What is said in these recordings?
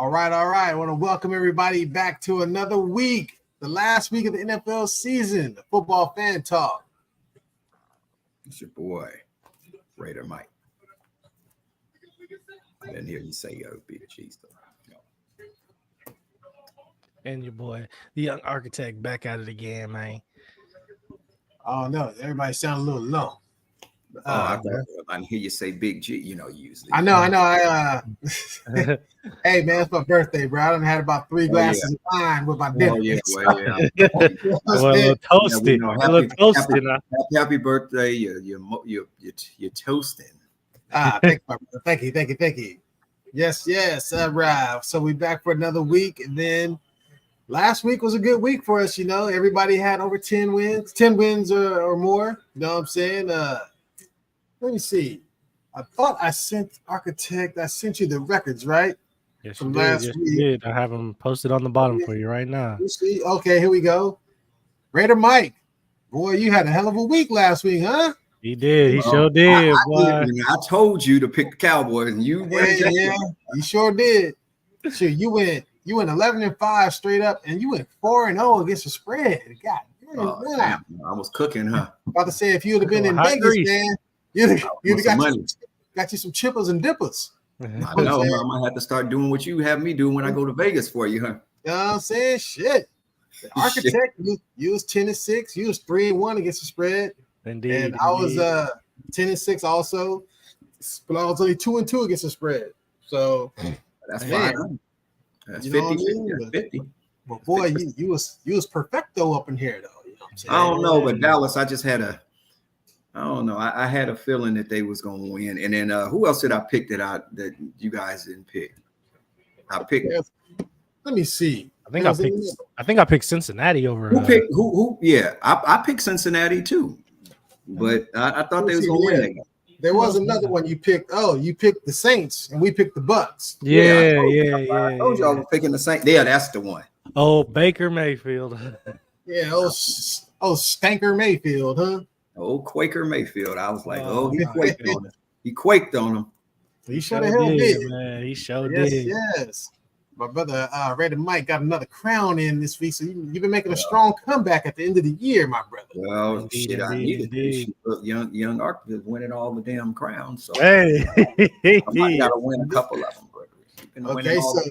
All right. I want to welcome everybody back to another week, the last week of the NFL season, the football fan talk. It's your boy, Raider Mike. I didn't hear you say Big G stuff. No. And your boy, the young architect, back at it again, man. Oh no, everybody sound a little low. I didn't hear you say Big G. You know, usually. I know. Hey man, it's my birthday, bro. I done had about 3 glasses of wine with my dinner. Oh yeah, well, a little toasty. Happy birthday! You're toasting. Thank you. Yes, Rav. So we back for another week, and then last week was a good week for us. You know, everybody had over 10 wins or more. You know what I'm saying? Let me see. I thought I sent you the records, right? Yes, you did. I have them posted on the bottom for you right now. You see? Okay, here we go. Raider Mike, boy, you had a hell of a week last week, huh? He did. He sure did. I told you to pick the Cowboys, and you went. Yeah, you sure did. Sure, you went 11-5 straight up, and you went 4-0 against the spread. God damn, I was cooking, huh? About to say, if you would have been in Vegas, man, you'd have got you some chippers and dippers. I know. I might have to start doing what you have me do when I go to Vegas for you, huh? You know what I'm saying? Shit. The architect, you was 10-6. You was 3-1 against the spread. Indeed. And I was 10-6 also, but I was only 2-2 against the spread. So that's fine. That's 50. But boy, you was perfecto up in here, though. You know what I'm saying? I don't know, but Dallas, I just had I had a feeling that they was gonna win. And then who else did I pick that you guys didn't pick? I picked. Let me see. I think I picked Cincinnati over. Who? Yeah, I picked Cincinnati too, but I thought they was gonna win. There was another one you picked. Oh, you picked the Saints, and we picked the Bucks. Yeah. I told you I was picking the Saints. Yeah, that's the one. Oh, Baker Mayfield. Yeah. Oh, Stanker Mayfield, huh? Oh, Quaker Mayfield. I was like, he quaked on him. He quaked on him. He sure the hell did, man. He sure did. Yes. My brother, Raider Mike, got another crown in this week, so you've been making a strong comeback at the end of the year, my brother. Well, I needed this. Young architect winning all the damn crowns. So hey, I might gotta win a couple of them. Okay, so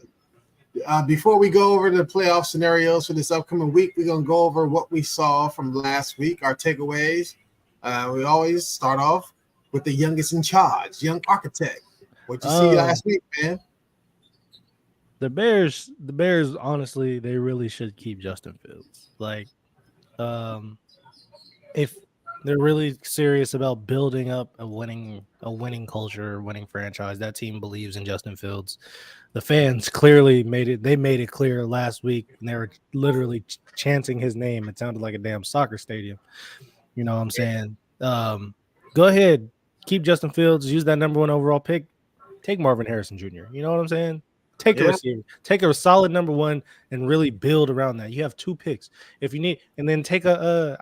before we go over the playoff scenarios for this upcoming week, we're gonna go over what we saw from last week, our takeaways. We always start off with the youngest in charge, young architect. What you see last week, man? The Bears, honestly, they really should keep Justin Fields. Like, if they're really serious about building up a winning culture, a winning franchise, that team believes in Justin Fields. The fans clearly made it clear last week, and they were literally chanting his name. It sounded like a damn soccer stadium. You know what I'm saying? Go ahead, keep Justin Fields, use that number 1 overall pick, take Marvin Harrison Jr. You know what I'm saying? Take a receiver, take a solid number 1, and really build around that. You have 2 picks if you need, and then take a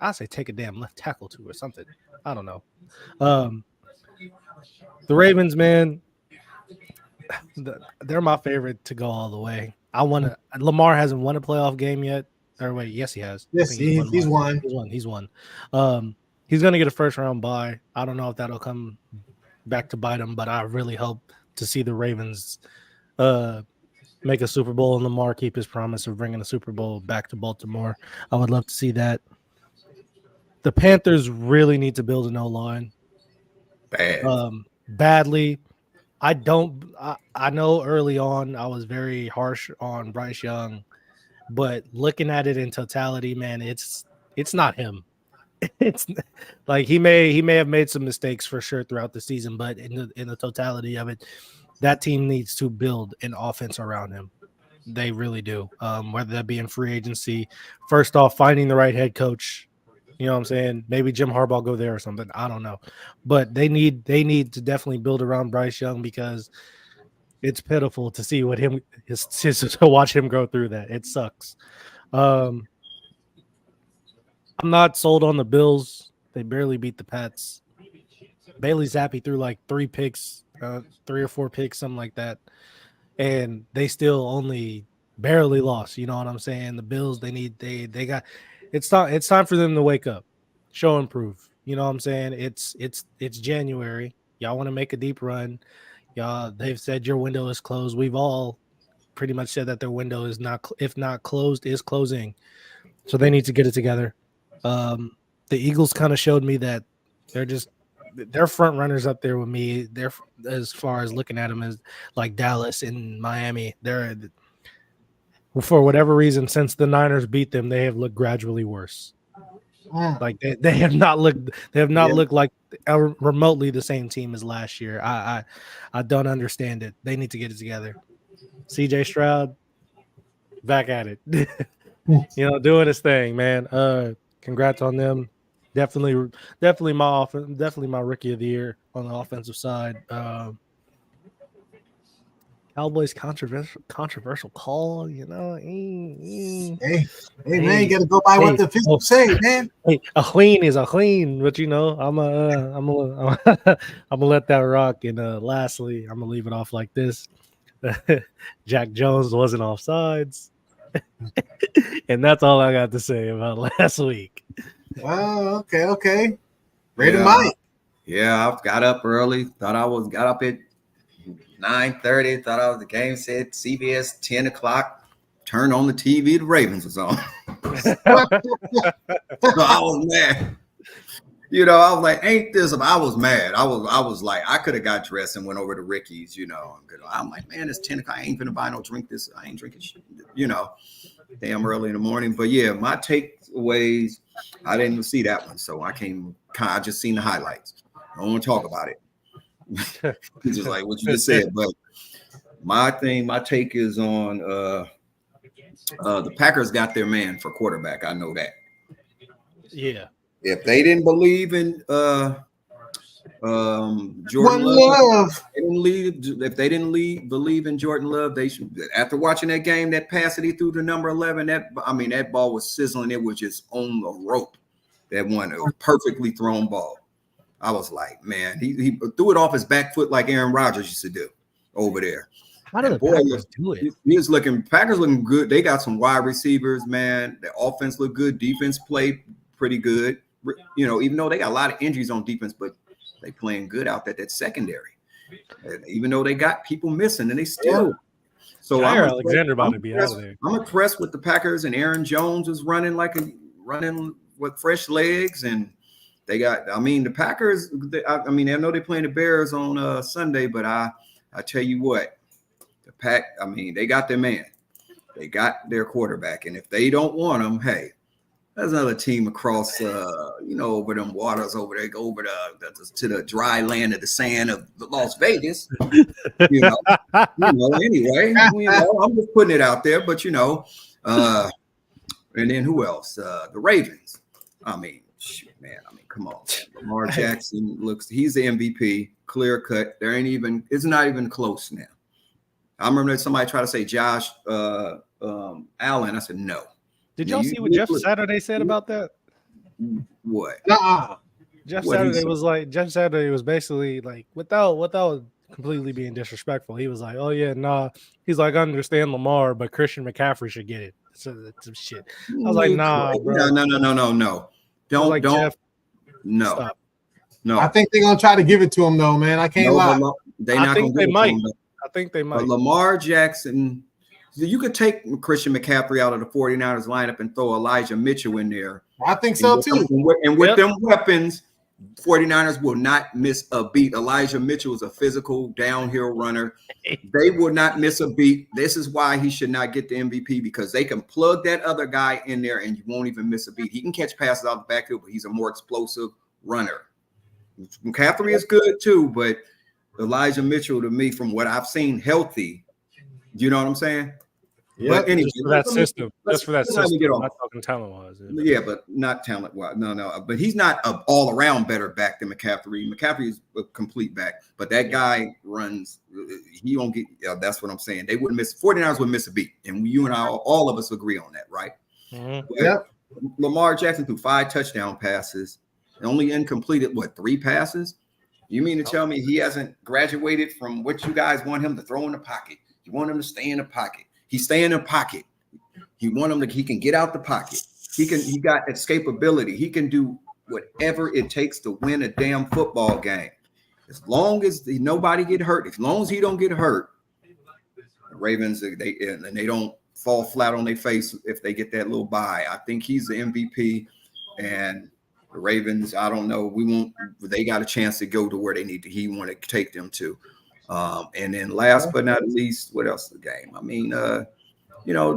damn left tackle too or something. I don't know. The Ravens, man, they're my favorite to go all the way. Lamar hasn't won a playoff game yet. Or wait, yes, he has. Yes, he's won. He's won. He's gonna get a first round bye. I don't know if that'll come back to bite him, but I really hope to see the Ravens make a Super Bowl and Lamar keep his promise of bringing a Super Bowl back to Baltimore. I would love to see that. The Panthers really need to build an O-line. Badly. I know early on I was very harsh on Bryce Young, but looking at it in totality, man, it's not him. It's like he may have made some mistakes for sure throughout the season, but in the totality of it, that team needs to build an offense around him. They really do. Whether that be in free agency, first off, finding the right head coach. You know what I'm saying? Maybe Jim Harbaugh go there or something. I don't know. But they need to definitely build around Bryce Young because it's pitiful to see to watch him go through that. It sucks. I'm not sold on the Bills. They barely beat the Pats. Bailey Zappi threw like 3 or 4 picks, something like that. and they still only barely lost. You know what I'm saying? The Bills, they got it's time for them to wake up, show and prove. You know what I'm saying? It's January. Y'all want to make a deep run. Y'all, they've said your window is closed. We've all pretty much said that their window is not, if not closed, is closing. So they need to get it together. The Eagles kind of showed me that they're front runners up there with me. They're, as far as looking at them, as like Dallas and Miami. They're, for whatever reason, since the Niners beat them, they have looked gradually worse. Like they have not looked like remotely the same team as last year. I don't understand it. They need to get it together. CJ Stroud back at it. Doing his thing, man. Congrats on them. Definitely my rookie of the year on the offensive side. Cowboys controversial call, Hey, man, you gotta go by what the officials say, man. Hey, a queen is a queen, but I'm gonna let that rock. And lastly, I'm gonna leave it off like this. Jack Jones wasn't offsides. And that's all I got to say about last week. Oh, okay. Ready, Mike. Yeah, I got up early. Got up at 9:30. Thought I was the game said CBS 10 o'clock. Turned on the TV. The Ravens was on. So I was mad. I was like, "Ain't this?" I was mad. I was like, I could have got dressed and went over to Ricky's. I'm like, man, it's 10 o'clock. I ain't gonna buy no drink. I ain't drinking shit. Damn early in the morning. But yeah, my takeaways. I didn't even see that one, so I just seen the highlights. I don't want to talk about it. Just like what you just said. But my take is on the Packers got their man for quarterback. I know that. Yeah. If they didn't believe in Jordan Love, if they didn't believe in Jordan Love, they should. After watching that game, that pass that he threw to number 11, that ball was sizzling. It was just on the rope. That one, a perfectly thrown ball. I was like, man, he threw it off his back foot like Aaron Rodgers used to do over there. How did the Packers do it? Packers looking good. They got some wide receivers, man. The offense looked good. Defense played pretty good. Even though they got a lot of injuries on defense, but they playing good out there. That secondary. And even though they got people missing, and they still. So Alexander about to be out of there. I'm impressed with the Packers, and Aaron Jones is running with fresh legs, and they got. The Packers. I know they're playing the Bears on Sunday, but I tell you what, the Pack. They got their man. They got their quarterback, and if they don't want him, hey. There's another team across, over them waters over there, go over to the dry land of the sand of Las Vegas. Anyway, I'm just putting it out there. But and then who else? The Ravens. Shoot, man. Come on. Lamar Jackson he's the MVP, clear cut. It's not even close now. I remember somebody tried to say Josh Allen. I said no. Did y'all see what Jeff Saturday said about that? What? Jeff Saturday was basically like, without completely being disrespectful, he was like, "Oh yeah, nah." He's like, "I understand Lamar, but Christian McCaffrey should get it." So some shit. I was like, "Nah, bro." No. Don't. Jeff, no. Stop. No. I think they're gonna try to give it to him though, man. I can't lie. I think they might. But Lamar Jackson. You could take Christian McCaffrey out of the 49ers lineup and throw Elijah Mitchell in there. I think so too. And with them weapons, 49ers will not miss a beat. Elijah Mitchell is a physical downhill runner. They will not miss a beat. This is why he should not get the MVP, because they can plug that other guy in there and you won't even miss a beat. He can catch passes out the backfield, but he's a more explosive runner. McCaffrey is good too, but Elijah Mitchell, to me, from what I've seen, healthy. You know what I'm saying? Yeah, but anyway, just for that system. I'm not talking talent-wise. Yeah, but not talent-wise. No. But he's not an all-around better back than McCaffrey. McCaffrey is a complete back, but that guy runs. He don't get. That's what I'm saying. They wouldn't miss. 49ers would miss a beat, and you and I, all of us agree on that, right? Mm-hmm. Yeah. Lamar Jackson threw 5 touchdown passes, and only incompleted 3 passes. You mean to tell me he hasn't graduated from what you guys want him to throw in the pocket? You want him to stay in the pocket. He's staying in the pocket. He can get out the pocket. He got escapability. He can do whatever it takes to win a damn football game. As long as nobody get hurt, as long as he don't get hurt, the Ravens, they don't fall flat on their face if they get that little bye. I think he's the MVP, and the Ravens, I don't know. They got a chance to go to where he want to take them to. And then last but not least, what else is the game? I mean,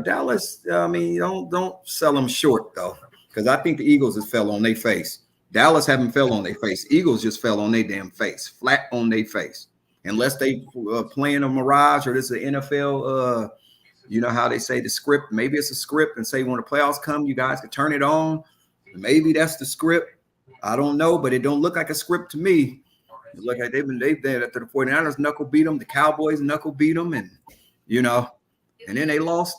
Dallas, don't sell them short though, because I think the Eagles has fell on their face. Dallas haven't fell on their face. Eagles just fell on their damn face, flat on their face. Unless they playing a mirage or this is an NFL, you know how they say the script. Maybe it's a script and say when the playoffs come, you guys can turn it on. Maybe that's the script. I don't know, but it don't look like a script to me. It look like they've after the 49ers knuckle beat them, the Cowboys knuckle beat them, and and then they lost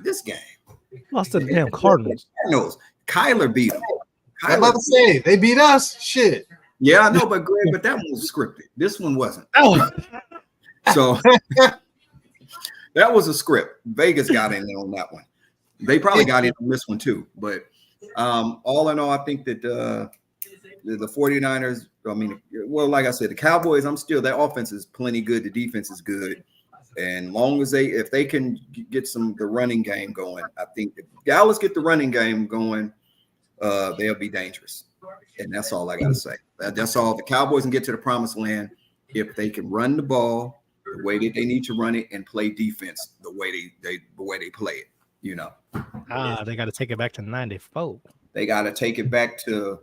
this game. Lost to the damn Cardinals. Kyler beat them. I'm about to say they beat us. Shit. Yeah, I know, but Greg, but that one was scripted. This one wasn't. Oh. So that was a script. Vegas got in there on that one. They probably got in on this one too. But all in all, I think that the 49ers, like I said, the Cowboys, their offense is plenty good. The defense is good. And long as if they can get the running game going, I think if Dallas get the running game going, they'll be dangerous. And that's all I got to say. That's all. The Cowboys can get to the promised land if they can run the ball the way that they need to run it and play defense the way they play it. They got to take it back to 94. They got to take it back to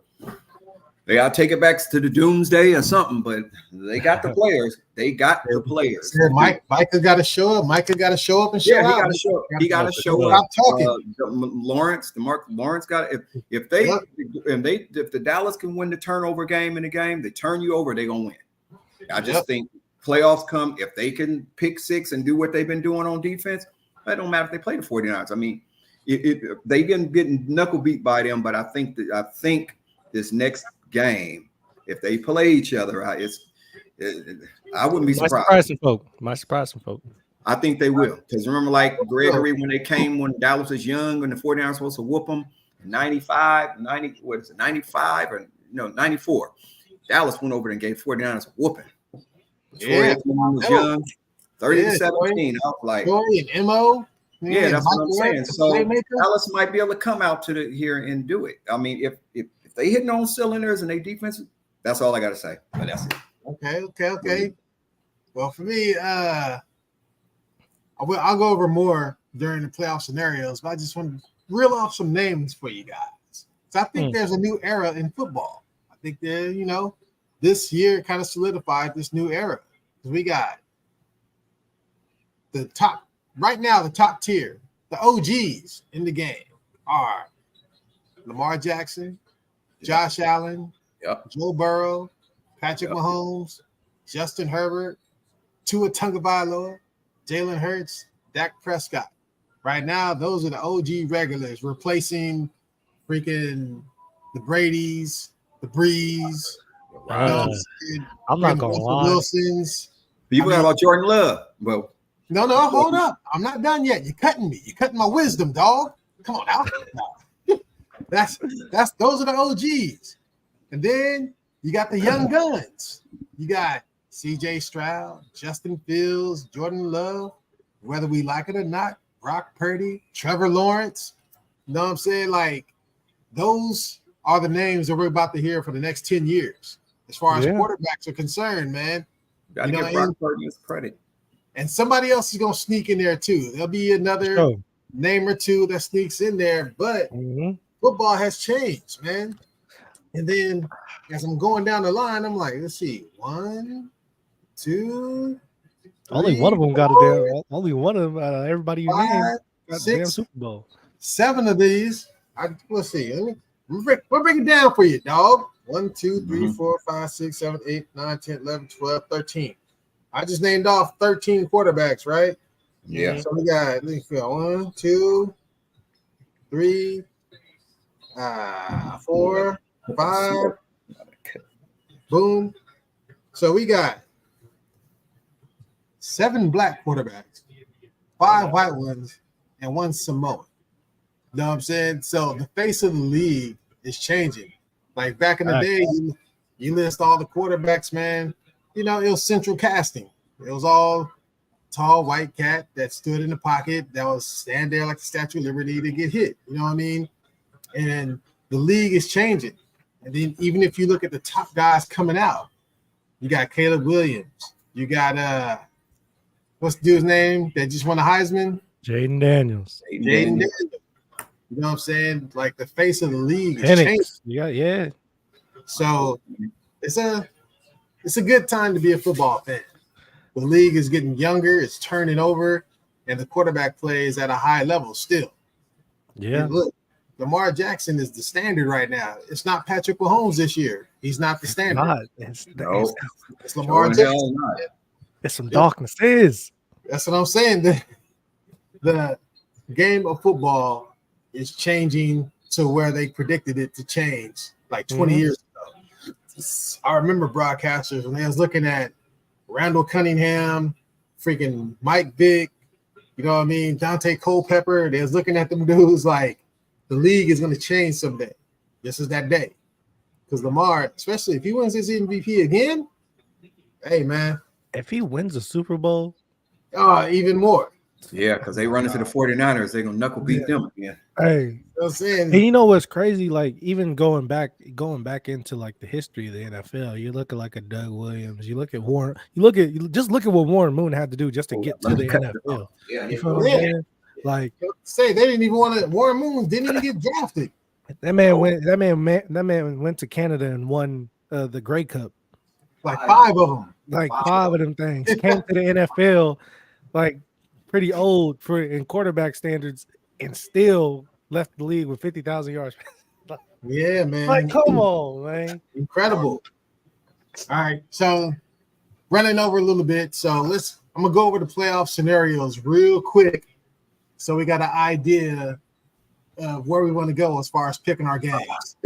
the doomsday or something. But they got the players. They got the players. Yeah, Micah got to show up. Micah got to show up and show out. He got to show up. Stop talking. Lawrence got if the Dallas can win the turnover game in the game, they turn you over, they're gonna win. I just think playoffs come if they can pick six and do what they've been doing on defense. It don't matter if they play the 49ers. I mean, they've been getting knuckle beat by them, but I think this next game, if they play each other, I wouldn't be surprised. Might surprise some folk. I think they will. Because remember, like Gregory, when Dallas was young and the 49ers were supposed to whoop them in 95, 94. Dallas went over and gave 49ers a whooping. Yeah. Was young, 30-17. I was like, and MO. Yeah, that's what I'm saying. So Dallas might be able to come out to here and do it. I mean, if they hitting on cylinders and they defense, that's all I got to say. But that's it. Okay. Well, for me, I'll go over more during the playoff scenarios, but I just want to reel off some names for you guys. So I think there's a new era in football. I think this year kind of solidified this new era. We got the top tier, the OGs in the game are Lamar Jackson, Josh Allen, Joe Burrow, Patrick Mahomes, Justin Herbert, Tua Tagovailoa, Jalen Hurts, Dak Prescott. Right now, those are the OG regulars replacing freaking the Bradys, the Brees. I'm not going to lie. Wilsons. You forgot about Jordan Love. Well, no, hold up. I'm not done yet. You're cutting me. You're cutting my wisdom, dog. Come on now. Those are the OGs. And then you got the young guns. You got CJ Stroud, Justin Fields, Jordan Love, whether we like it or not, Brock Purdy, Trevor Lawrence. You know what I'm saying? Like, those are the names that we're about to hear for the next 10 years. As far as quarterbacks are concerned, man. Gotta give Brock Purdy his credit. And somebody else is gonna sneak in there too. There'll be another name or two that sneaks in there, but football has changed, man. And then as I'm going down the line, I'm like, let's see, 1, 2, 3, only one of them got a damn. Only one of them out of everybody you named got a damn Super Bowl. 7 of these. Let's see. We'll break it down for you, dog. 1, 2, 3, 4, 5, 6, 7, 8, 9, 10, 11, 12, 13. I just named off 13 quarterbacks, right? Yeah. So we got 1, 2, 3, 4, 5. Boom. So we got 7 black quarterbacks, 5 white ones, and 1 Samoan. You know what I'm saying? So the face of the league is changing. Like back in the day, you list all the quarterbacks, man. You know, it was central casting. It was all tall white cat that stood in the pocket that was stand there like the Statue of Liberty to get hit. You know what I mean? And the league is changing. And then even if you look at the top guys coming out, you got Caleb Williams. You got what's the dude's name that just won a Heisman? Jaden Daniels. Jaden Daniels. You know what I'm saying? Like the face of the league is changing. Yeah. So it's a good time to be a football fan. The league is getting younger, it's turning over, and the quarterback play is at a high level still. Yeah. And look, Lamar Jackson is the standard right now. It's not Patrick Mahomes this year. He's not the standard. It's Lamar Jackson. It's some darkness. That's what I'm saying. The game of football is changing to where they predicted it to change like 20 years ago. I remember broadcasters when they was looking at Randall Cunningham, freaking Mike Vick, you know what I mean, Dante Culpepper. They was looking at them dudes like the league is going to change someday. This is that day. Because Lamar, especially if he wins his MVP again, hey, man. If he wins the Super Bowl. Even more. Yeah, because they run into the 49ers. They're going to knuckle beat them again. Hey. You know what I'm saying? And you know what's crazy? Like, even going back into like the history of the NFL, you look at like a Doug Williams, you look at Warren, look at what Warren Moon had to do just to get to the NFL. Yeah, you feel what I'm saying? Like, say they didn't even want to. Warren Moon didn't even get drafted. That man went to Canada and won the Grey Cup. Like 5 of them. Like 5 of them things. Came to the NFL like pretty old in quarterback standards and still left the league with 50,000 yards. Yeah, man. Like, come on, man. Incredible. All right. So running over a little bit. So I'm going to go over the playoff scenarios real quick. So we got an idea of where we want to go as far as picking our games.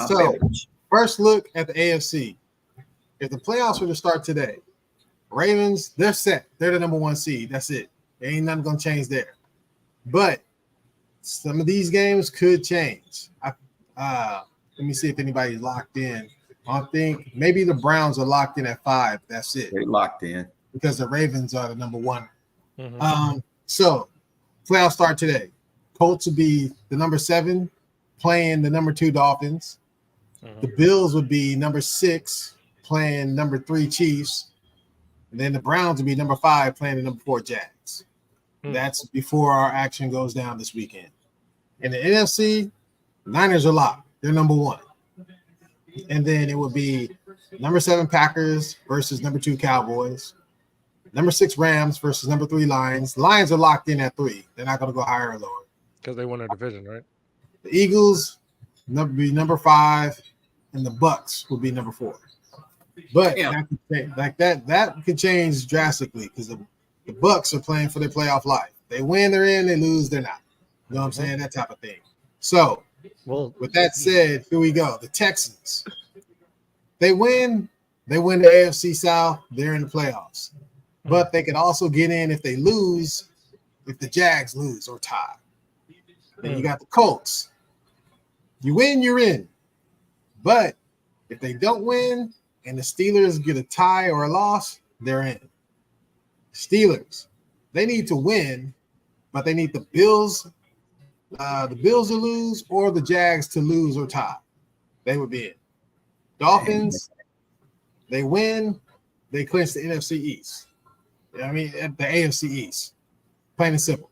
So first look at the AFC. If the playoffs were to start today, Ravens, they're set. They're the number 1 seed. That's it. There ain't nothing going to change there. But some of these games could change. Let me see if anybody's locked in. I think maybe the Browns are locked in at 5. That's it. They're locked in. Because the Ravens are the number 1. Mm-hmm. So playoffs start today. Colts would be the number 7 playing the number 2 Dolphins. Mm-hmm. The Bills would be number 6 playing number 3 Chiefs. And then the Browns would be number 5 playing the number 4 Jags. Mm-hmm. That's before our action goes down this weekend. In the NFC, Niners are locked. They're number 1. And then it would be number 7 Packers versus number 2 Cowboys. Number 6 Rams versus number 3 Lions. Lions are locked in at 3. They're not going to go higher or lower. Because they won their division, right? The Eagles would be number 5, and the Bucks would be number 4. But that could change drastically because the Bucks are playing for their playoff life. They win, they're in. They lose, they're not. You know what I'm saying? That type of thing. So, with that said, here we go. The Texans. They win the AFC South. They're in the playoffs. But they could also get in if they lose, if the Jags lose or tie. Then you got the Colts. You win, you're in. But if they don't win and the Steelers get a tie or a loss, they're in. Steelers, they need to win, but they need the Bills to lose or the Jags to lose or tie. They would be in. Dolphins, they win, they clinch the NFC East. I mean, the AFC East. Plain and simple.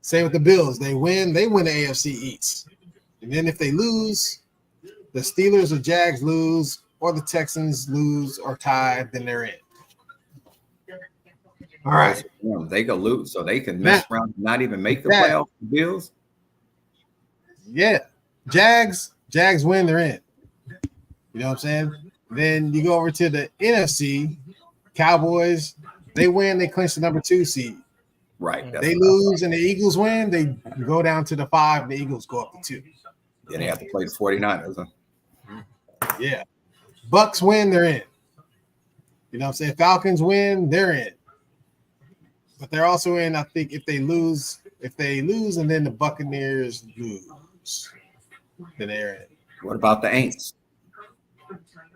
Same with the Bills. They win the AFC East. And then if they lose, the Steelers or Jags lose, or the Texans lose or tie, then they're in. All right. They could lose, so they can mess around and not even make the playoffs. The Bills? Yeah. Jags win, they're in. You know what I'm saying? Then you go over to the NFC, Cowboys, they win, they clinch the number 2 seed. Right. They lose and the Eagles win, they go down to the 5, and the Eagles go up to 2. Then they have to play the 49ers. Huh? Yeah. Bucks win, they're in. You know what I'm saying? Falcons win, they're in. But they're also in, I think, if they lose and then the Buccaneers lose, then they're in. What about the Aints?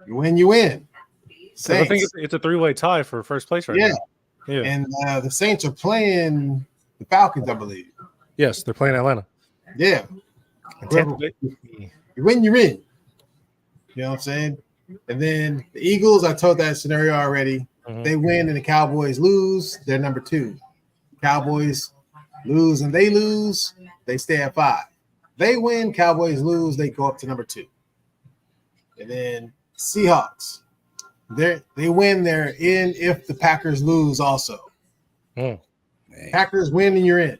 You win, you win. Because I think it's a three-way tie for first place right now. Yeah. And the Saints are playing the Falcons, I believe. Yes, they're playing Atlanta. Yeah. You win, you're in. You know what I'm saying? And then the Eagles, I told that scenario already. Mhm. They win and the Cowboys lose, they're number 2. Cowboys lose and they lose, they stay at 5. They win, Cowboys lose, they go up to number 2. And then Seahawks, they win, they're in if the Packers lose also. Mm. Packers win and you're in.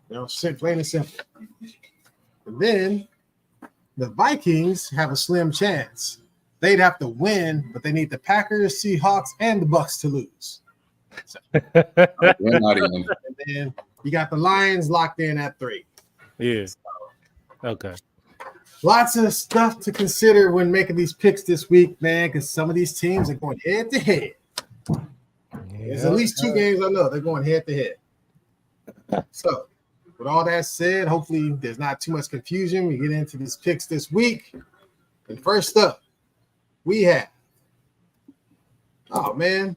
You know, plain and simple. And then the Vikings have a slim chance. They'd have to win, but they need the Packers, Seahawks, and the Bucks to lose. So, We're not even. and then you got the Lions locked in at 3. Yeah. Okay. Lots of stuff to consider when making these picks this week, man, because some of these teams are going head to head. There's at least 2 games I know they're going head to head. So, with all that said, hopefully there's not too much confusion. We get into these picks this week. And first up, we have, oh man,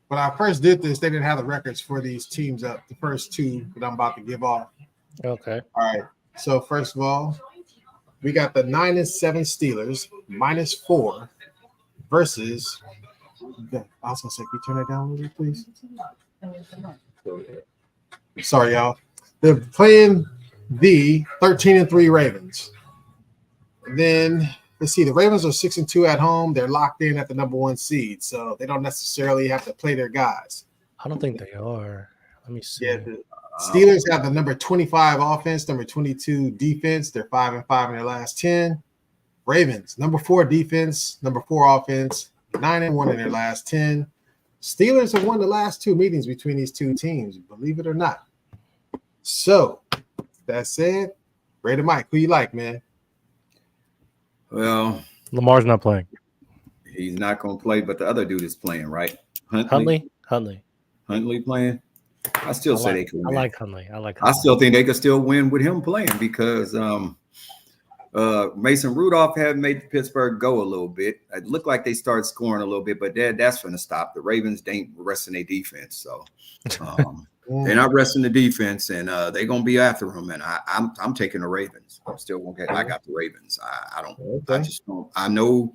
when I first did this, they didn't have the records for these teams up, the first 2 that I'm about to give off. Okay. All right. So first of all, we got the 9-7 Steelers -4 versus. I was gonna say, can you turn that down a little bit, please? Sorry, y'all. They're playing the 13-3 Ravens. And then let's see, the Ravens are 6-2 at home. They're locked in at the number 1 seed, so they don't necessarily have to play their guys. I don't think they are. Let me see. Yeah, the Steelers have the number 25 offense, number 22 defense. They're 5-5 in their last 10. Ravens, number 4 defense, number 4 offense, 9-1 in their last 10. Steelers have won the last 2 meetings between these 2 teams, believe it or not. So, that said, Brady Mike, who you like, man? Well, Lamar's not playing. he's not going to play, but the other dude is playing, right? Huntley playing. I still say they could win. I like Huntley. I still think they could still win with him playing because Mason Rudolph had made Pittsburgh go a little bit. It looked like they started scoring a little bit, but that's going to stop. The Ravens ain't resting their defense, so they're not resting the defense, and they're going to be after him. And I'm taking the Ravens. I'm still going to get. I got the Ravens. I don't. Okay. I just don't. I know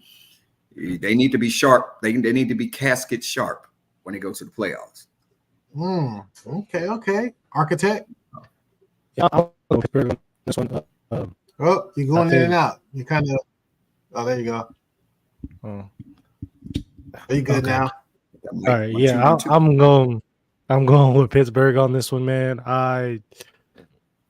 they need to be sharp. They need to be casket sharp when they go to the playoffs. Okay. Architect. Yeah, I'll go Pittsburgh on this one. Oh, you're going in and out. You kind of. Oh, there you go. Are you good now? All right. Yeah, I'm going with Pittsburgh on this one, man. I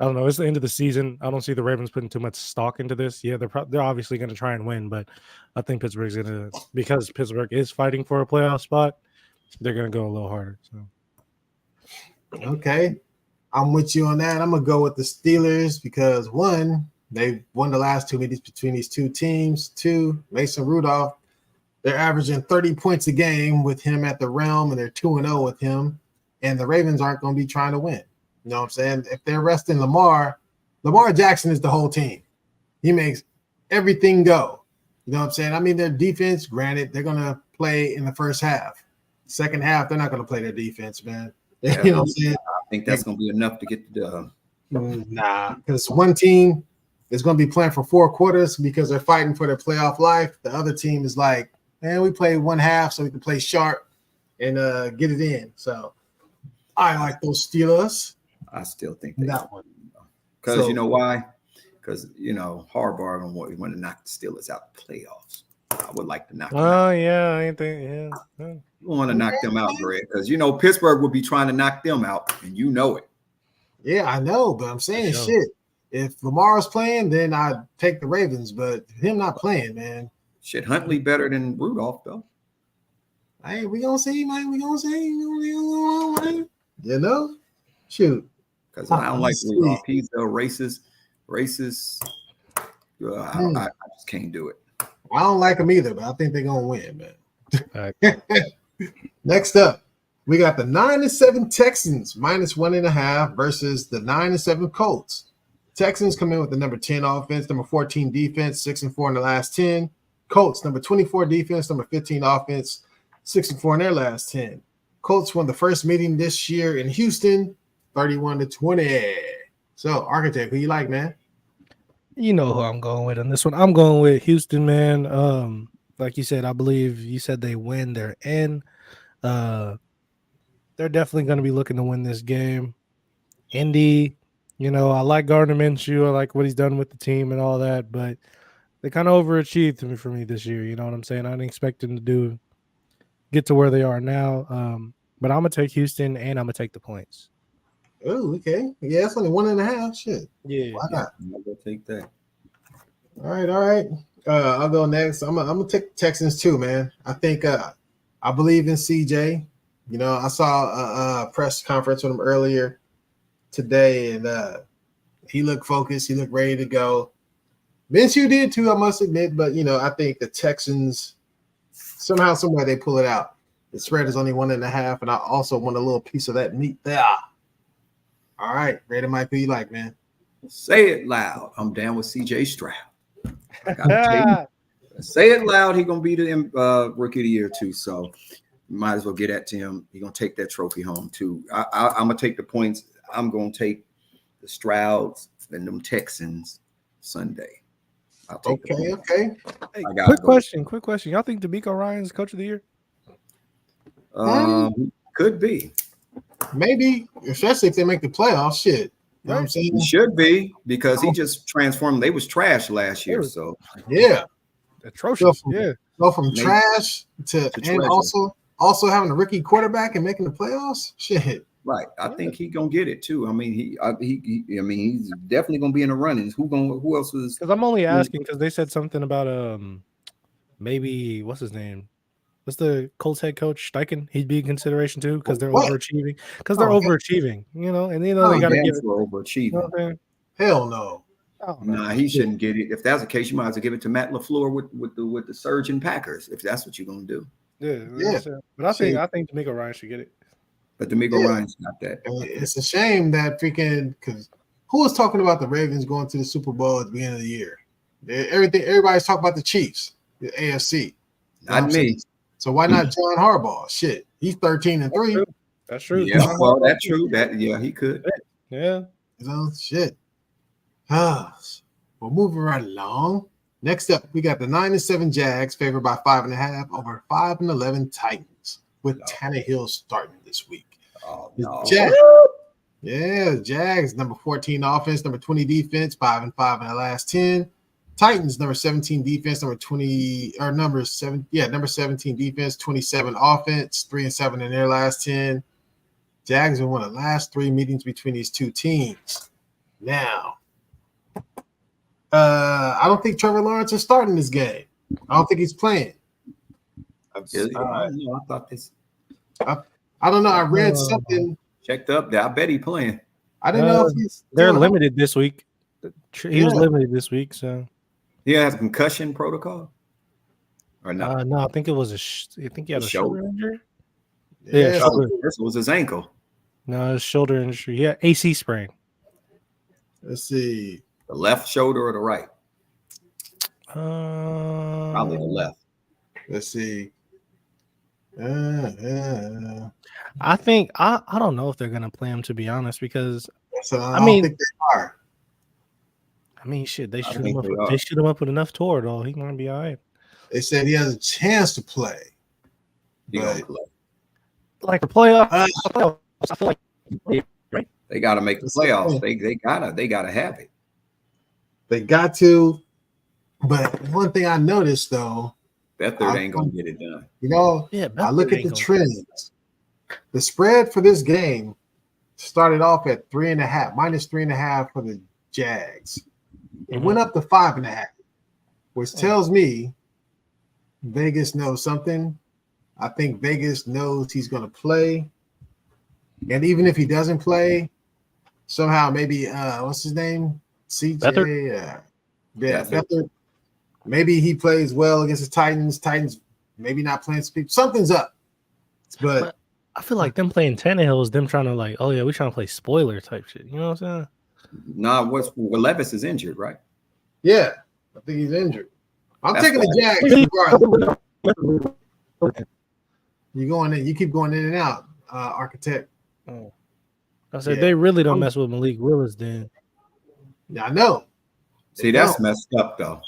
don't know. It's the end of the season. I don't see the Ravens putting too much stock into this. Yeah, they're obviously going to try and win, but I think Pittsburgh's going to, because Pittsburgh is fighting for a playoff spot, they're going to go a little harder. So. Okay, I'm with you on that. I'm gonna go with the Steelers because 1, they won the last 2 meetings between these 2 teams. 2, Mason Rudolph, they're averaging 30 points a game with him at the realm, and they're 2-0 with him. And the Ravens aren't going to be trying to win. You know what I'm saying? If they're resting Lamar Jackson is the whole team. He makes everything go. You know what I'm saying? I mean, their defense, granted, they're going to play in the first half. Second half, they're not going to play their defense, man. Yeah, you know what I'm saying? I think that's going to be enough to get the Nah, because one team is going to be playing for 4 quarters because they're fighting for their playoff life. The other team is like, man, we play 1 half so we can play sharp and get it in. So I like those Steelers. I still think that one. Because you know why? Because, Harbaugh going to want to knock the Steelers out the playoffs. I would like to knock them out. Oh, yeah. I think, yeah. You want to knock them out, Greg, because Pittsburgh will be trying to knock them out, and you know it. Yeah, I know, but I'm saying shit. If Lamar's playing, then I'd take the Ravens, but him not playing, man. Shit, Huntley better than Rudolph, though. Hey, we gonna see, man. We gonna see. Shoot. Because I don't like Rudolph. He's a racist. I just can't do it. I don't like him either, but I think they're gonna win, man. Next up, we got the 9-7 Texans -1.5 versus the 9-7 Colts. Texans come in with the number 10 offense, number 14 defense, 6-4 in the last 10. Colts, number 24 defense, number 15 offense, 6-4 in their last 10. Colts won the first meeting this year in Houston, 31-20. So, Architect, who you like, man? You know who I'm going with on this one. I'm going with Houston, man. Like you said, I believe you said they win. They're in. They're definitely going to be looking to win this game. Indy, I like Gardner Minshew. I like what he's done with the team and all that, but they kind of overachieved for me this year. You know what I'm saying? I didn't expect them to get to where they are now. But I'm gonna take Houston and I'm gonna take the points. Oh, okay. Yeah, it's only 1.5. Shit. Yeah. Why not? I'm gonna take that. All right. I'll go next. I'm gonna take the Texans too, man. I think I believe in CJ. I saw a press conference with him earlier today, and he looked focused. He looked ready to go. Minshew did too, I must admit. But I think the Texans somehow, somewhere they pull it out. The spread is only 1.5, and I also want a little piece of that meat there. All right, Raider Mike, who you like, man? Say it loud. I'm down with CJ Stroud. Say it loud. He's gonna be the rookie of the year too. So you might as well get that to him. He's gonna take that trophy home too. I'm gonna take the points. I'm gonna take the Strouds and them Texans Sunday. I'll take Okay. Hey, quick question. Y'all think DeMeco Ryan's coach of the year? Could be. Maybe, especially if they make the playoffs. Shit. You know what I'm saying? He should be, because he just transformed. They was trash last year. So yeah. Atrocious. Go from trash to and treasure. also having a rookie quarterback and making the playoffs. Shit. Right. I think he's gonna get it too. I mean, he's definitely gonna be in the running. Who else was? Because I'm only asking because they said something about maybe what's his name? What's the Colts head coach Steichen? He'd be in consideration too because they're overachieving. Because they're overachieving, and they got to give it overachieving. Hell no. Nah, he shouldn't get it. If that's the case, you might as well give it to Matt LaFleur with the surging Packers. If that's what you're gonna do. Yeah. But I think DeMeco Ryan should get it. But DeMeco Ryan's not that. It's a shame that because who was talking about the Ravens going to the Super Bowl at the beginning of the year? Everybody's talking about the Chiefs, the AFC. Not me. So why not John Harbaugh? Shit, he's 13-3. That's true. Yeah, well, that's true. He could. Yeah. Shit. We're moving right along. Next up, we got the 9-7 Jags favored by 5.5 over 5-11 Titans with Tannehill starting this week. Oh no. Jags number 14 offense, number 20 defense, 5-5 in the last 10. Titans number 17 defense, number 17 defense, 27 offense, 3-7 in their last 10. Jags have won the last 3 meetings between these two teams. Now, I don't think Trevor Lawrence is starting this game. I don't think he's playing. I thought this. I don't know. I read something. Checked up there. I bet he's playing. I didn't know if he's. They're limited this week. He was limited this week, so. He has a concussion protocol, or no? No, I think it was I think he had a shoulder injury. Yeah, this was his ankle. No, his shoulder injury. Yeah, AC sprain. Let's see. The left shoulder or the right? Probably the left. Let's see. I think I don't know if they're gonna play him, to be honest, because I don't think they are. I mean, shit, they shoot him up. They shoot him up with enough though. He might be all right. They said he has a chance to play. Like for playoffs, I feel like right. They got to make the playoffs. They gotta have it. They got to. But one thing I noticed though, Beathard ain't gonna get it done. I look at the trends. The spread for this game started off at -3.5 for the Jags. It went up to 5.5, which tells me Vegas knows something. I think Vegas knows he's going to play. And even if he doesn't play, somehow maybe, what's his name? CJ? Beathard. Maybe he plays well against the Titans. Titans maybe not playing speed. Something's up. But I feel like them playing Tannehill is them trying to like, oh yeah, we trying to play spoiler type shit. You know what I'm saying? Nah, Levis is injured, right? yeah, I think he's injured. I'm That's taking the Jags regardless. You going in, you keep going in and out, architect. Oh. I said they really don't mess with Malik Willis then. Yeah, I know. See, that's messed up though.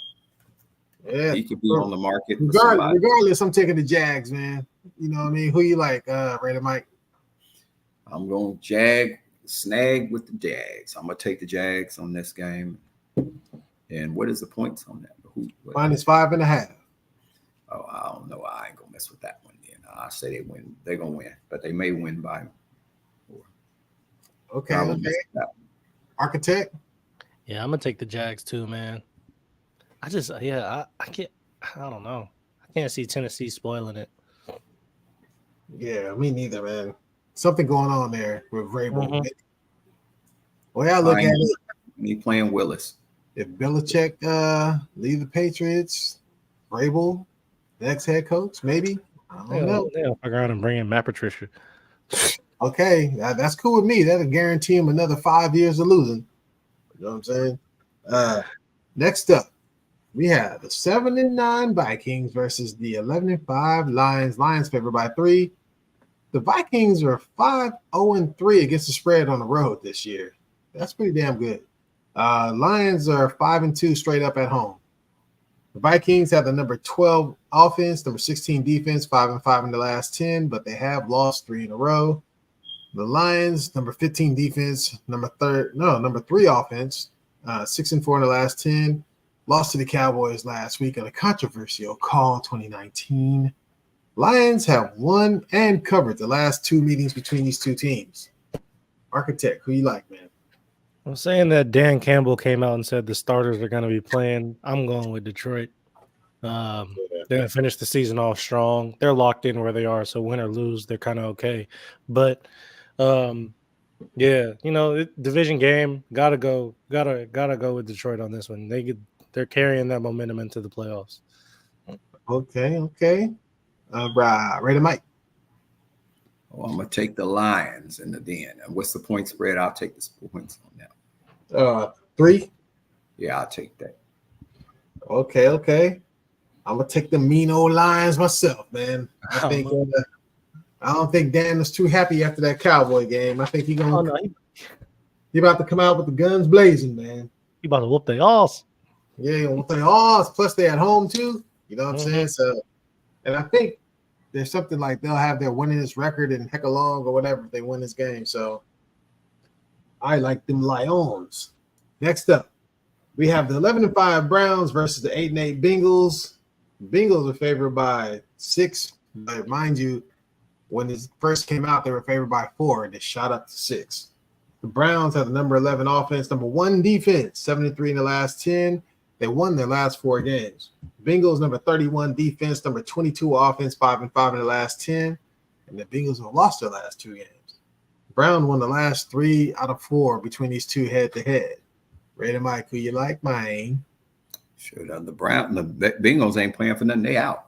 Yeah, he could be on the market. Regardless, I'm taking the Jags, man. You know what I mean? Who you like, Raider Mike? I'm going snag with the Jags. I'm gonna take the Jags on this game. And what is the points on that? Minus 5.5. Oh, I don't know. I ain't gonna mess with that one. Then I say they win. They're gonna win, but they may win by 4. Okay. Architect. Yeah, I'm gonna take the Jags too, man. I can't. I don't know. I can't see Tennessee spoiling it. Yeah, me neither, man. Something going on there with Vrabel. Mm-hmm. Well, I look at it. He playing Willis. If Belichick leave the Patriots, Vrabel, next head coach, maybe. I don't know. They'll figure out and bring in Matt Patricia. Okay, that's cool with me. That'll guarantee him another 5 years of losing. You know what I'm saying? Next up, we have the 7-9 Vikings versus the 11-5 Lions. Lions favored by 3. The Vikings are 5-0-3 against the spread on the road this year. That's pretty damn good. Lions are 5-2 straight up at home. The Vikings have the number 12 offense, number 16 defense, 5-5 in the last 10, but they have lost 3 in a row. The Lions, number 15 defense, number 3 offense, 6-4 in the last 10. Lost to the Cowboys last week on a controversial call 2019. Lions have won and covered the last 2 meetings between these two teams. Architect, who you like, man? I'm saying that Dan Campbell came out and said the starters are going to be playing. I'm going with Detroit. They're going to finish the season off strong. They're locked in where they are, so win or lose, they're kind of okay. But division game, gotta go with Detroit on this one. They're carrying that momentum into the playoffs. Okay. Right, ready, Mike. Oh, I'm gonna take the Lions in the den. And what's the point spread? I'll take the points on that. 3. Yeah, I'll take that. Okay. I'm gonna take the mean old Lions myself, man. I don't think Dan was too happy after that Cowboy game. I think he about to come out with the guns blazing, man. He about to whoop their ass. Yeah, he whoop their ass. Plus, they at home too. You know what I'm saying? So, and I think there's something like they'll have their winningest record in heck along or whatever if they win this game. So, I like them Lions. Next up, we have the 11-5 Browns versus the 8-8 Bengals. Bengals are favored by 6, but mind you, when this first came out, they were favored by 4, and it shot up to 6. The Browns have the number 11 offense, number 1 defense, 73 in the last 10. They won their last 4 games. Bengals number 31 defense, number 22 offense, 5-5 in the last 10, and the Bengals have lost their last 2 games. Brown won the last 3 out of 4 between these two head-to-head. Ready, Mike? Who you like, mine? Sure. The Bengals ain't playing for nothing. They out.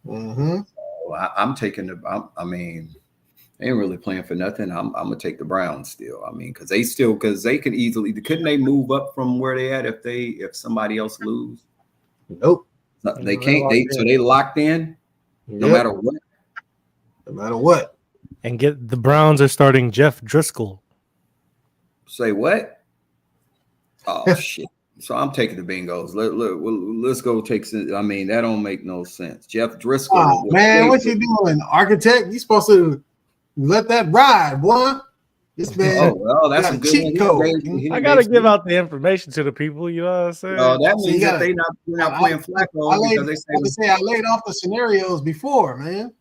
Mm-hmm. So I'm taking they ain't really playing for nothing. I'm gonna take the Browns still. I mean, because they could easily couldn't they move up from where they at if somebody else lose? Nope. They can't. They locked in no matter what. No matter what. And the Browns are starting Jeff Driscoll. Say what? Oh shit. So I'm taking the Bengals. Let's go take. I mean, that don't make no sense. Jeff Driscoll. Oh, man, what you doing, architect? You supposed to let that ride, boy. This man. Oh, well, that's a good cheat code. I gotta give out the information to the people. You know what I'm saying? That means that they're not playing Flacco because they say I laid off the scenarios before, man.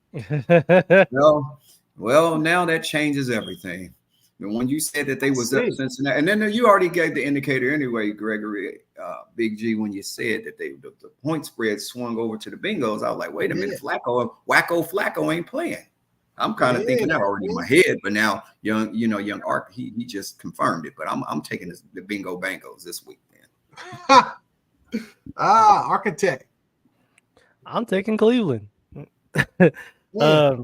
Well, now that changes everything. And when you said that they was up Cincinnati, and then you already gave the indicator anyway, Gregory, Big G, when you said that the point spread swung over to the Bengals, I was like, wait a minute, Flacco ain't playing. I'm kind of thinking that already in my head, but now young Art, he just confirmed it. But I'm taking the Bingo Bengals this week, man. Architect. I'm taking Cleveland. Yeah.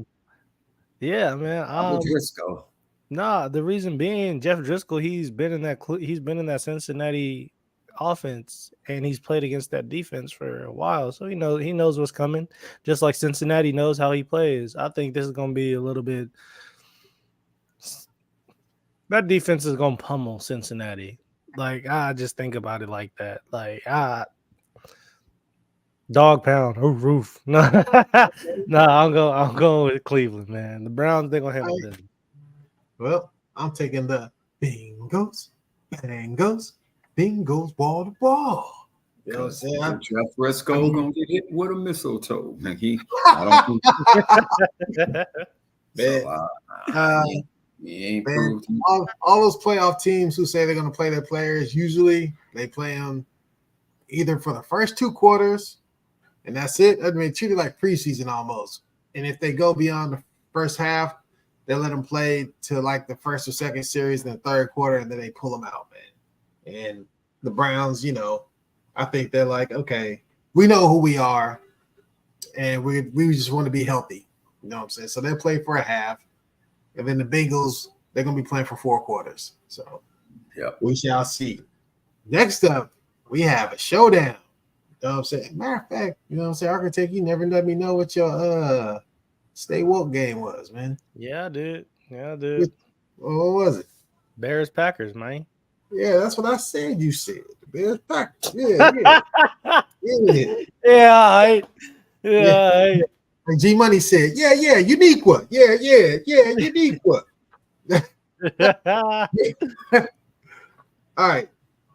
Yeah, man. I'll go Driscoll. Nah, the reason being Jeff Driscoll, he's been in that Cincinnati offense, and he's played against that defense for a while, so he knows what's coming. Just like Cincinnati knows how he plays. I think this is going to be a little bit. That defense is going to pummel Cincinnati. Like, I just think about it like that. Like, dog pound, roof. No, I'm going with Cleveland, man. The Browns, they're gonna handle this. Well, I'm taking the Bengals, wall to wall. You know what I'm saying? Jeff Briscoe gonna get hit with a mistletoe. I don't think he ain't proved. All those playoff teams who say they're going to play their players, usually they play them either for the first 2 quarters, and that's it. I mean, treat it like preseason almost. And if they go beyond the first half, they let them play to like the first or second series in the third quarter, and then they pull them out, man. And the Browns, I think they're like, okay, we know who we are, and we just want to be healthy. You know what I'm saying? So they'll play for a half, and then the Bengals, they're going to be playing for 4 quarters. So we shall see. Next up, we have a showdown. You know what I'm saying? Matter of fact, you know what I'm saying? Architect, you never let me know what your Stay Woke game was, man. Yeah, I did. What was it? Bears Packers, man. Yeah, that's what I said. You said the Bears Packers. Yeah. Yeah. And G Money said, yeah, unique one. Yeah, unique one. All right.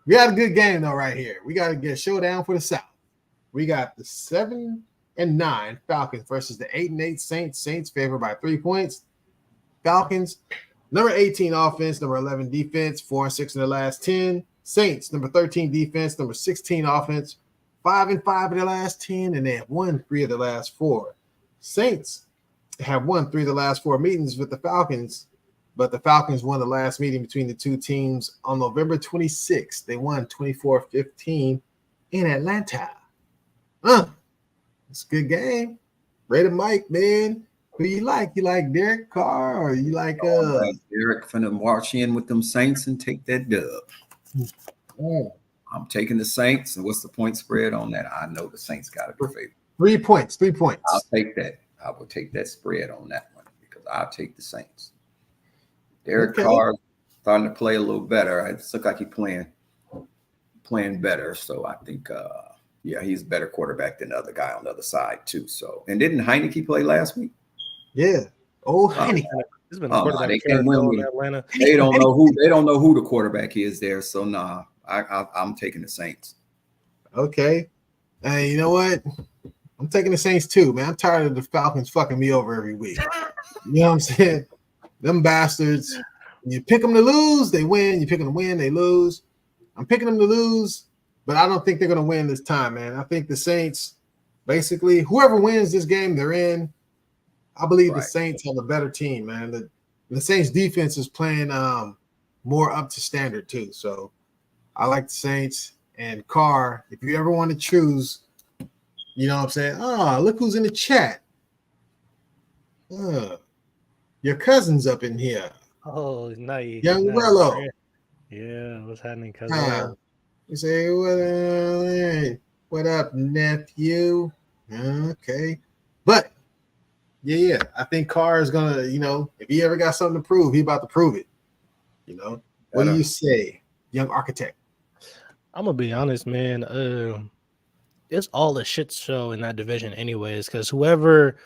We got a good game though, right here. We got to get a showdown for the South. We got the 7-9 Falcons versus the 8-8 Saints. Saints favored by 3 points. Falcons, number 18 offense, number 11 defense, 4-6 in the last 10. Saints, number 13 defense, number 16 offense, 5-5 in the last 10, and they have won 3 of the last 4. Saints have won 3 of the last 4 meetings with the Falcons, but the Falcons won the last meeting between the two teams on November 26th. They won 24-15 in Atlanta. It's a good game. Rated Mike, man. Who you like? You like Derek Carr or you like Derek finna march in with them Saints and take that dub. I'm taking the Saints. And what's the point spread on that? I know the Saints got it for favor. 3 points. 3 points. I'll take that. I will take that spread on that one because I'll take the Saints. Derek Carr starting to play a little better. It looks like he's playing better. So I think he's a better quarterback than the other guy on the other side too. So and didn't Heineke play last week? Yeah. Heineke. He's been quarterback they can't win with Atlanta. They don't know who the quarterback is there. So I'm taking the Saints. Okay. And you know what? I'm taking the Saints too, man. I'm tired of the Falcons fucking me over every week. You know what I'm saying? Them bastards. You pick them to lose, they win. You pick them to win, they lose. I'm picking them to lose, but I don't think they're going to win this time, man. I think the Saints, basically, whoever wins this game, they're in. I believe the Saints have a better team, man. The Saints defense is playing more up to standard too. So I like the Saints and Carr. If you ever want to choose, you know what I'm saying? Look who's in the chat. Your cousin's up in here. Oh, nice. Young Rello. Yeah, what's happening, cousin? You say, what up, nephew? Okay. But, yeah, I think Carr is going to, if he ever got something to prove, he about to prove it. What do you say, young architect? I'm going to be honest, man. It's all a shit show in that division anyways, because whoever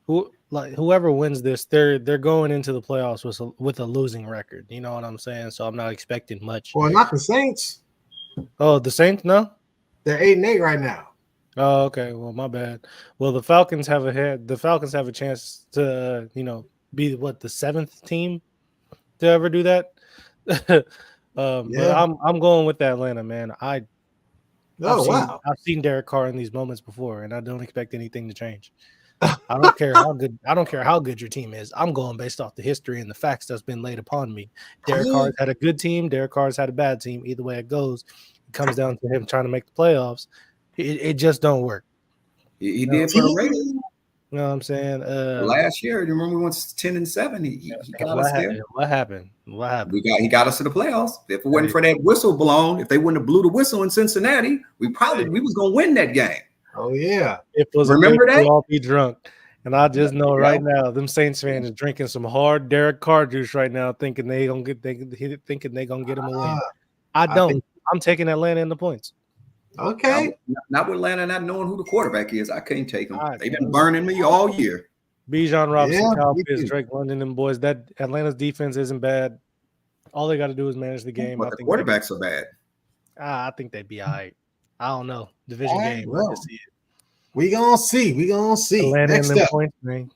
wins this, they're going into the playoffs with a losing record. You know what I'm saying? So I'm not expecting much. Well, not the Saints. Oh, the Saints? No, they're 8-8 right now. Oh, okay. Well, my bad. Well, the Falcons have a chance to be the 7th team to ever do that. But I'm going with Atlanta, man. I've seen Derek Carr in these moments before, and I don't expect anything to change. I don't care how good your team is. I'm going based off the history and the facts that's been laid upon me. Derek Carr's had a good team. Derek Carr's had a bad team. Either way it goes, it comes down to him trying to make the playoffs. It just don't work. He did for the Raiders. You know what I'm saying? Last year, you remember we went 10-7. He got us there. What happened? He got us to the playoffs. If it wasn't for that whistle blown, if they wouldn't have blew the whistle in Cincinnati, we was gonna win that game. Oh yeah. It was Remember that? We'll all be drunk. And I just know right now, them Saints fans is drinking some hard Derek Carr juice right now, thinking they gonna get him a win. I'm taking Atlanta in the points. Okay. Not with Atlanta not knowing who the quarterback is. I can't take them. They've been burning me all year. Bijan Robinson, Kyle Pitts, Drake London, and boys. That Atlanta's defense isn't bad. All they got to do is manage the game. But the quarterbacks are bad. I think they'd be all right. I don't know. Division game. Well, we gonna see. Atlanta Next in up. Points, man.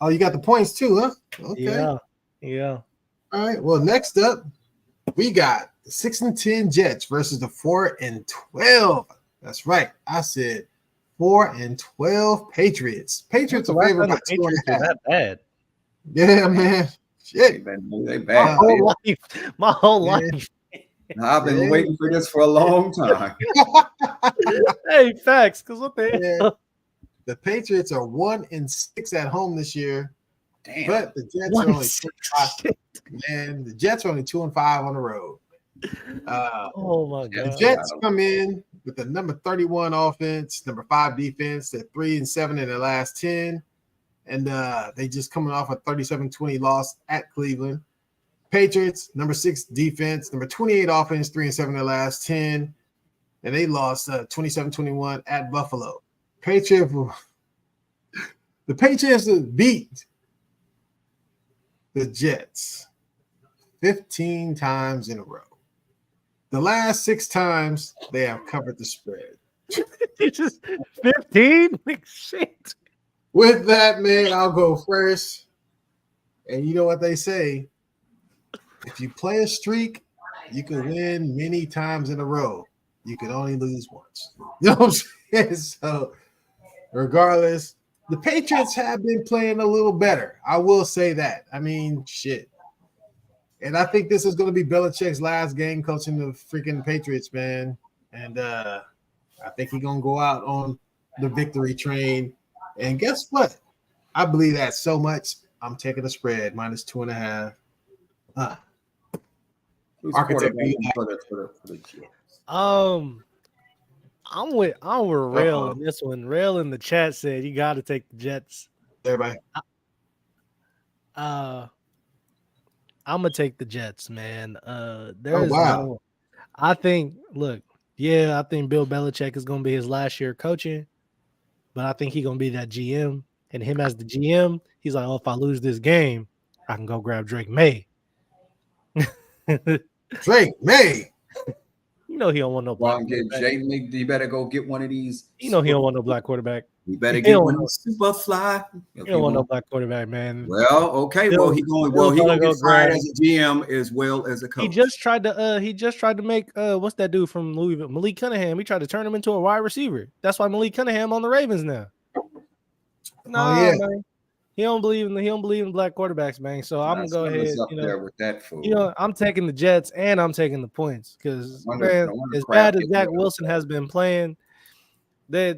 Oh, you got the points too, huh? Okay. Yeah. All right. Well, next up, we got the 6-10 Jets versus the 4-12. That's right. I said 4-12 Patriots. Patriots are favored by 2.5. That bad. Yeah, man. Shit. They bad. My whole life. I've been waiting for this for a long time. Hey, facts. Because what the hell? The Patriots are 1-6 at home this year. Damn. But the Jets are only 2-5. Man, the Jets are only 2-5 on the road. Oh my God. The Jets come in with the number 31 offense, number 5 defense. They're 3-7 in their last 10. And they just coming off a 37-20 loss at Cleveland. Patriots, number 6 defense, number 28 offense, 3-7 in their last 10. And they lost 27-21 at Buffalo. The Patriots beat the Jets 15 times in a row. The last 6 times they have covered the spread. It's just 15? Like shit. With that, man, I'll go first. And you know what they say? If you play a streak, you can win many times in a row. You can only lose once. You know what I'm saying? So, regardless, the Patriots have been playing a little better. I will say that. I mean, shit. And I think this is going to be Belichick's last game coaching the freaking Patriots, man. And I think he's going to go out on the victory train. And guess what? I believe that so much. I'm taking the spread minus 2.5. Architect, I'm with Rail on this one. Rail in the chat said you got to take the Jets. Everybody. I'm gonna take the Jets, man. I think Bill Belichick is gonna be his last year coaching, but I think he's gonna be that GM. And him as the GM, he's like, oh, if I lose this game, I can go grab Drake May. Drake May. You know he don't want no black quarterback. You better go get one of these. You know he don't want no black quarterback. You better get one of these super fly. You don't want no black quarterback, man. Well, okay. He gonna get fired as a GM as well as a coach. He just tried to make what's that dude from Louisville? Malik Cunningham. He tried to turn him into a wide receiver. That's why Malik Cunningham on the Ravens now. Man. He don't believe in black quarterbacks, man. So I'm gonna go ahead. There with that fool. I'm taking the Jets and I'm taking the points because man, as bad as Zach Wilson has been playing, they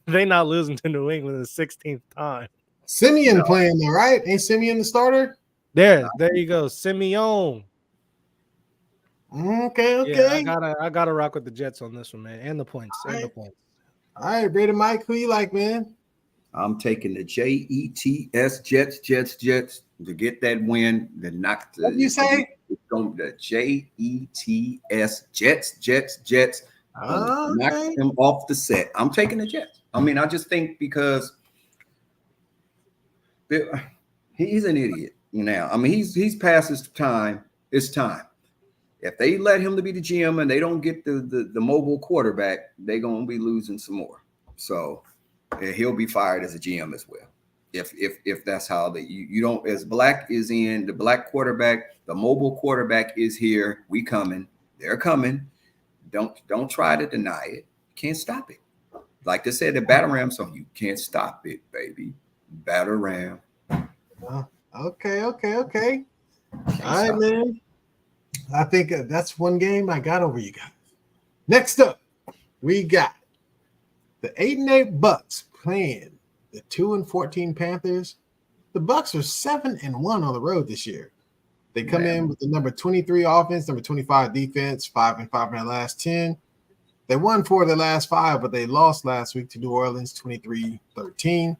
not losing to New England the 16th time. Simeon playing there, right? Ain't Simeon the starter? There you go, Simeon. Okay. Yeah, I gotta rock with the Jets on this one, man, and the points. All right, Brady Mike, who you like, man? I'm taking the Jets to get that win. What did you say? The Jets. Knock them off the set. I'm taking the Jets. I mean, I just think because he's an idiot now. I mean, he's past his time. It's time. If they let him to be the GM and they don't get the mobile quarterback, they're gonna be losing some more. So he'll be fired as a GM as well. If that's how you don't, as black is in the black quarterback, the mobile quarterback is here. We coming. They're coming. Don't try to deny it. You can't stop it. Like they said, the battle ram song, you can't stop it, baby. Battle ram. Okay. All right, man. I think that's one game I got over you guys. Next up, we got The 8-8 Bucks playing the 2-14 Panthers. The Bucks are 7-1 on the road this year. They come in with the number 23 offense, number 25 defense, 5-5 in their last 10. They won 4 of their last 5, but they lost last week to New Orleans 23-13.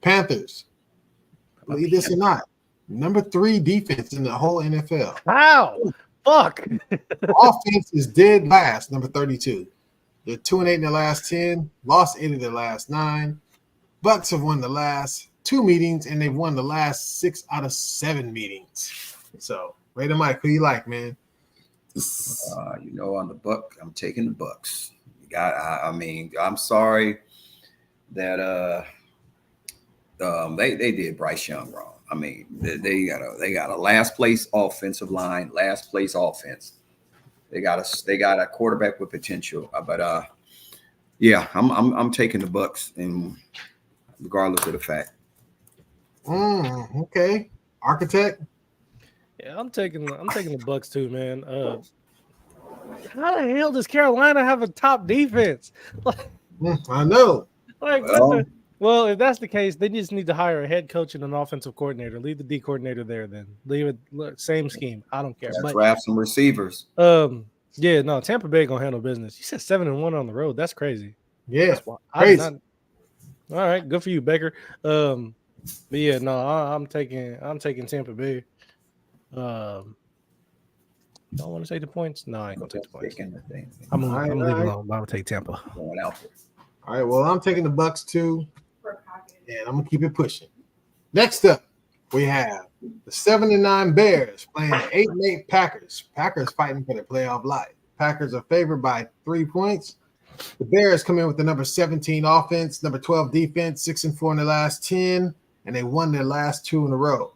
Panthers, believe this or not, number 3 defense in the whole NFL. Wow. Fuck. Offense is dead last, number 32. They're 2-8 in their last 10, lost 8 of their last 9. Bucks have won the last 2 meetings, and they've won the last 6 out of 7 meetings. So, Raider Mike, who you like, man? On the Buck, I'm taking the Bucks. I'm sorry that they did Bryce Young wrong. I mean, they got a last place offensive line, last place offense. They got a quarterback with potential, but I'm taking the Bucks, and regardless of the fact. Okay, Architect. Yeah, I'm taking the Bucks too, man. How the hell does Carolina have a top defense? I know. Well, if that's the case, they just need to hire a head coach and an offensive coordinator. Leave the D coordinator there, then leave it. Same scheme. I don't care. Draft some receivers. Tampa Bay gonna handle business. You said 7-1 on the road. That's crazy. Yeah, crazy. All right, good for you, Baker. I'm taking Tampa Bay. Don't want to take the points. No, I ain't gonna take the points. I'm leaving alone. But I'm gonna take Tampa. Going out there. All right. Well, I'm taking the Bucks too, and I'm gonna keep it pushing. Next up, we have the 7-9 Bears playing the 8-8 Packers. Packers fighting for their playoff life. Packers are favored by 3 points. The Bears come in with the number 17 offense, number 12 defense, 6-4 in their last 10, and they won their last 2 in a row.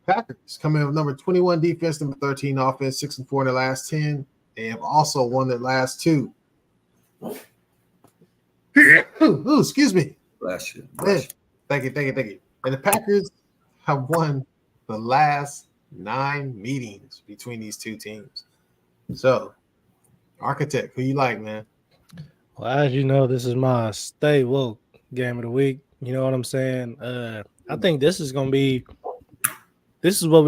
Packers come in with number 21 defense, number 13 offense, 6-4 in their last 10. They have also won their last 2. Ooh, excuse me. Bless you. Thank you. And the Packers have won the last 9 meetings between these 2 teams. So, Architect, who you like, man? Well, as you know, this is my stay woke game of the week. You know what I'm saying? I think this is what we're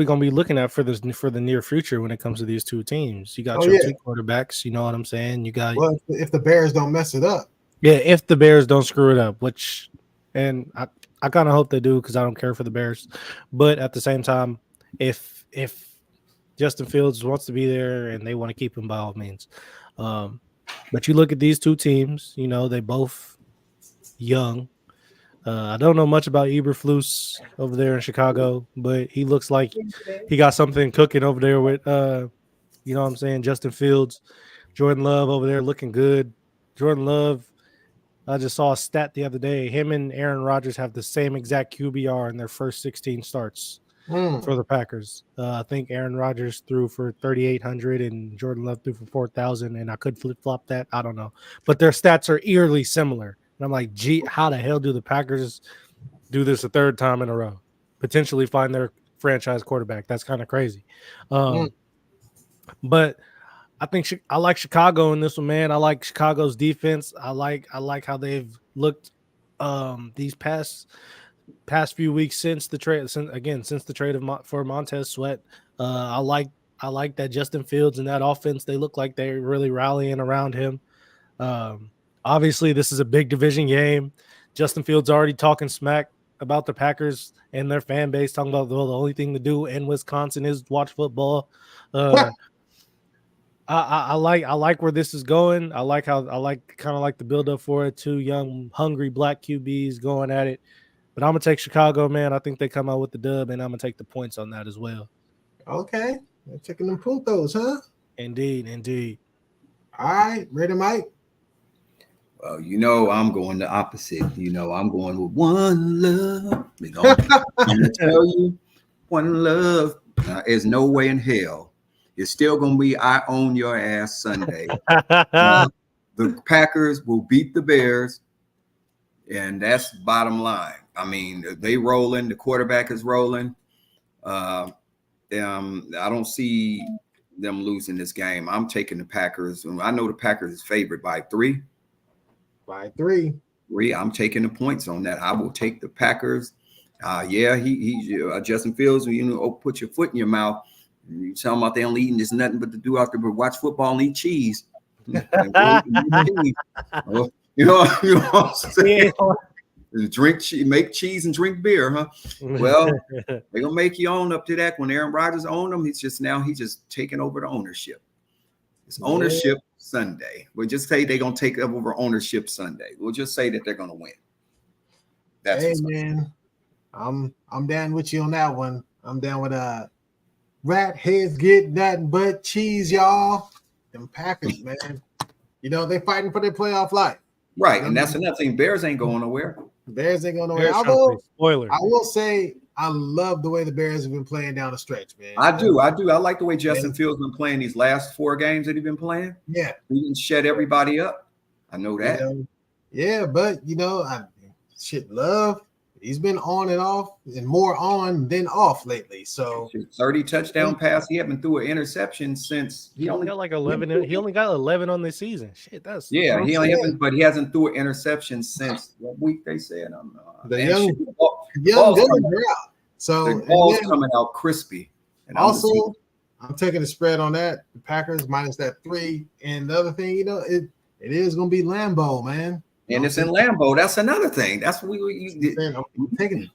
gonna be looking at for the near future when it comes to these 2 teams. You got 2 quarterbacks. You know what I'm saying? You got if the Bears don't mess it up. Yeah, if the Bears don't screw it up, and I kind of hope they do because I don't care for the Bears. But at the same time, if Justin Fields wants to be there and they want to keep him, by all means. But you look at these 2 teams, you know, they both young. I don't know much about Eberflus over there in Chicago, but he looks like he got something cooking over there with, you know what I'm saying, Justin Fields, Jordan Love over there looking good. Jordan Love, I just saw a stat the other day. Him and Aaron Rodgers have the same exact QBR in their first 16 starts for the Packers. I think Aaron Rodgers threw for 3,800 and Jordan Love threw for 4,000, and I could flip-flop that. I don't know. But their stats are eerily similar. And I'm like, gee, how the hell do the Packers do this a 3rd time in a row? Potentially find their franchise quarterback. That's kind of crazy. But I think I like Chicago in this one, man. I like Chicago's defense. I like how they've looked these past few weeks since the trade. Since the trade for Montez Sweat. I like that Justin Fields and that offense. They look like they're really rallying around him. Obviously, this is a big division game. Justin Fields already talking smack about the Packers and their fan base, talking about the only thing to do in Wisconsin is watch football. I like where this is going. I like the build up for it. 2 young, hungry black QBs going at it. But I'm gonna take Chicago, man. I think they come out with the dub, and I'm gonna take the points on that as well. Okay, they're taking them puntos, huh? Indeed. All right, ready, Mike? Well, you know, I'm going the opposite. You know, I'm going with one love. I'm gonna tell you, one love. There's no way in hell. It's still going to be I own your ass Sunday. The Packers will beat the Bears, and that's the bottom line. I mean, they rolling. The quarterback is rolling. I don't see them losing this game. I'm taking the Packers. I know the Packers is favored by 3. By 3. I'm taking the points on that. I will take the Packers. Justin Fields, put your foot in your mouth. You tell them about they only eating this nothing but to do out there but watch football and eat cheese. You know what I'm saying? Make cheese and drink beer, huh? Well, they're gonna make you own up to that. When Aaron Rodgers owned them, he's just taking over the ownership. It's ownership Sunday. We'll just say they're gonna take over ownership Sunday. We'll just say that they're gonna win. Hey man, I'm down with you on that one. I'm down with rat heads get nothing but cheese, y'all. Them Packers, man. They're fighting for their playoff life. Right, and that's another thing. Bears ain't going nowhere. Bears ain't going nowhere. Although, spoiler. I will say I love the way the Bears have been playing down the stretch, man. I do. I like the way Justin Fields been playing these last 4 games that he's been playing. Yeah. He didn't shut everybody up. I know that. But Love, he's been on and off and more on than off lately. So 30 touchdown pass. He haven't threw an interception since he only got like 11. He only got 11 on this season. Shit, that's he hasn't threw an interception since what week they said. The young Villains are out. So the ball's coming out crispy. And also, I'm taking the spread on that. The Packers minus that 3. And the other thing, it is going to be Lambeau, man. And it's in Lambeau. That's another thing. That's what I'm taking it.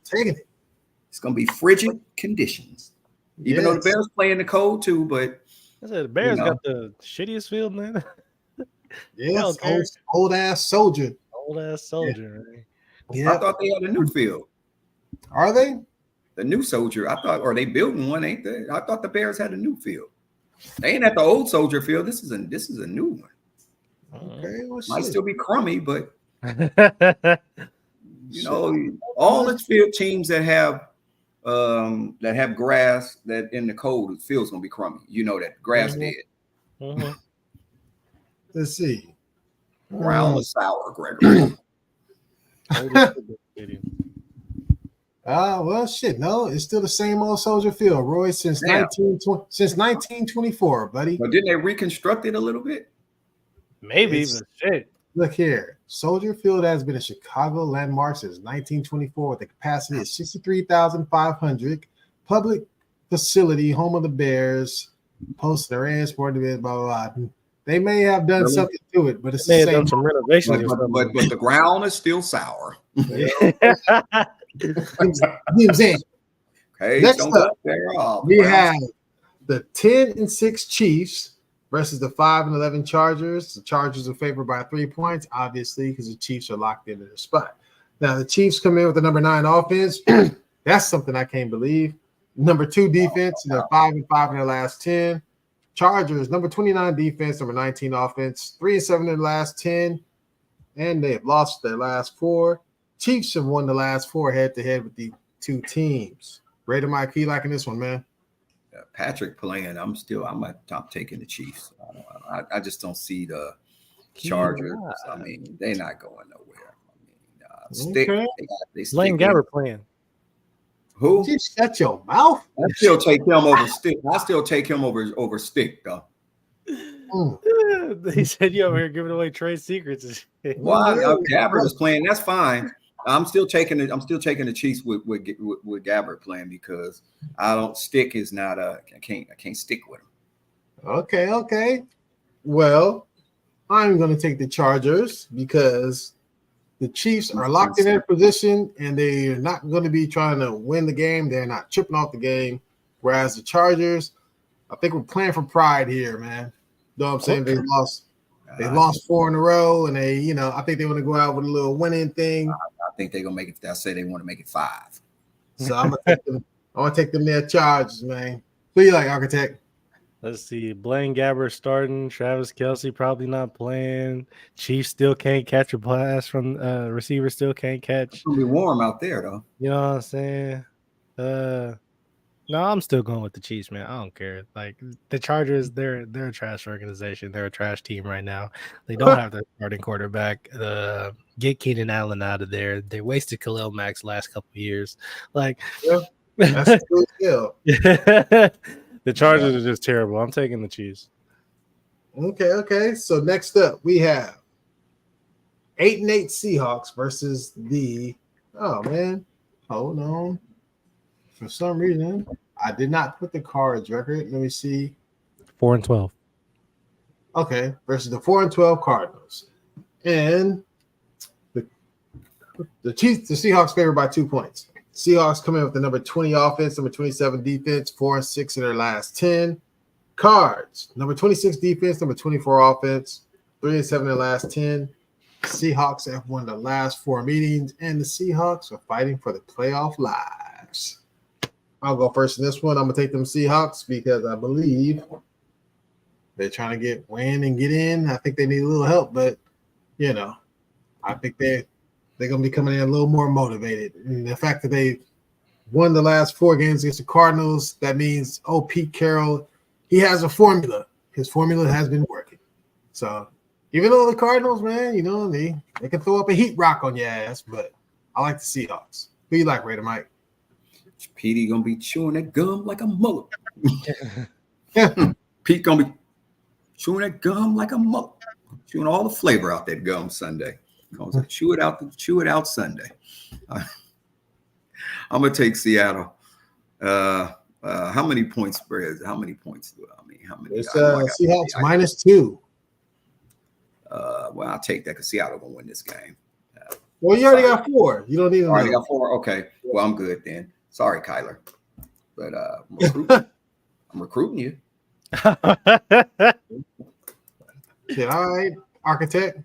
It's going to be frigid conditions. Even though the Bears play in the cold too, but I said the Bears got the shittiest field, man. Yes, old ass soldier. Right? Yeah. I thought they had a new field. Are they? The new soldier, I thought, or they building one, ain't they? I thought the Bears had a new field. They ain't at the old soldier field. This is a new one. Okay, might still be crummy, but all the field teams that have grass that in the cold, the field's gonna be crummy. That grass dead. Mm-hmm. Let's see. Brown or sour, Gregory. Well, shit. No, it's still the same old Soldier Field, Roy, since 1924, buddy. But didn't they reconstruct it a little bit? Maybe, but shit. Look here. Soldier Field has been a Chicago landmark since 1924 with a capacity of 63,500. Public facility, home of the Bears, post their ass, sport event, blah, blah, blah. They may have done something to it, but it's the same. Some renovations, but the ground is still sour. Okay, next up, we have the 10-6 Chiefs versus the 5-11 Chargers. The Chargers are favored by 3 points, obviously, because the Chiefs are locked into their spot. Now, the Chiefs come in with the number 9 offense. That's something I can't believe. Number 2 defense, they're 5-5 in their last 10. Chargers, number 29 defense, number 19 offense, 3-7 in their last 10, and they have lost their last 4. Chiefs have won the last 4 head-to-head with the 2 teams. Raider Mike, you liking this one, man? Patrick playing. I'm taking the Chiefs. I just don't see the Chargers. I mean, they're not going nowhere. Blaine Gabbert playing. Who? Just shut your mouth. I still take him over Stick. I still take him over Stick, though. He said you over here giving away trade secrets. Well, Gabbert is playing. That's fine. I'm still taking the Chiefs with Gabbert playing because Stick is not I can't stick with him. Okay. Well, I'm going to take the Chargers because the Chiefs are locked in their position and they're not going to be trying to win the game. They're not tripping off the game. Whereas the Chargers, I think we're playing for pride here, man. You know what I'm saying? They lost 4 in a row, and I think they want to go out with a little winning thing. I think they're gonna make it. I say they want to make it 5. So I'm gonna take them their Chargers, man. Who you like, Architect? Let's see. Blaine Gabbert starting. Travis Kelce probably not playing. Chiefs still can't catch a pass from receiver. Still can't catch. It's gonna be warm out there, though. You know what I'm saying? No, I'm still going with the Chiefs, man. I don't care. Like the Chargers, they're a trash organization. They're a trash team right now. They don't have their starting quarterback. Get Keenan Allen out of there. They wasted Khalil Mack's last couple of years. Like, that's a good deal. The Chargers are just terrible. I'm taking the Chiefs. Okay. So next up, we have 8-8 Seahawks versus the hold on. For some reason, I did not put the Cards record. Let me see. 4-12. Okay, versus the 4-12 Cardinals. And the Seahawks favored by 2 points. Seahawks come in with the number 20 offense, number 27 defense, 4-6 in their last 10. Cards, number 26 defense, number 24 offense, 3-7 in their last 10. Seahawks have won the last 4 meetings, and the Seahawks are fighting for the playoff lives. I'll go first in this one. I'm going to take them Seahawks because I win and get in. I think they need a little help, but, I think they're going to be coming in a little more motivated. And the fact that they won the last 4 games against the Cardinals, that means, Pete Carroll, he has a formula. His formula has been working. So even though the Cardinals, man, they can throw up a heat rock on your ass, but I like the Seahawks. Who you like, Raider Mike? Petey going to be chewing that gum like a mullet. Pete going to be chewing that gum like a mullet. Chewing all the flavor out that gum Sunday. Chew it out Sunday. I'm going to take Seattle. How many points spreads? How many points do I mean? How many? It's Seahawks -2. Well, I'll take that because Seattle going to win this game. Well, you already got 4. You don't need them. Already got 4? Okay. Well, I'm good then. Sorry, Kyler. But I'm recruiting you. Yeah, all right, Architect.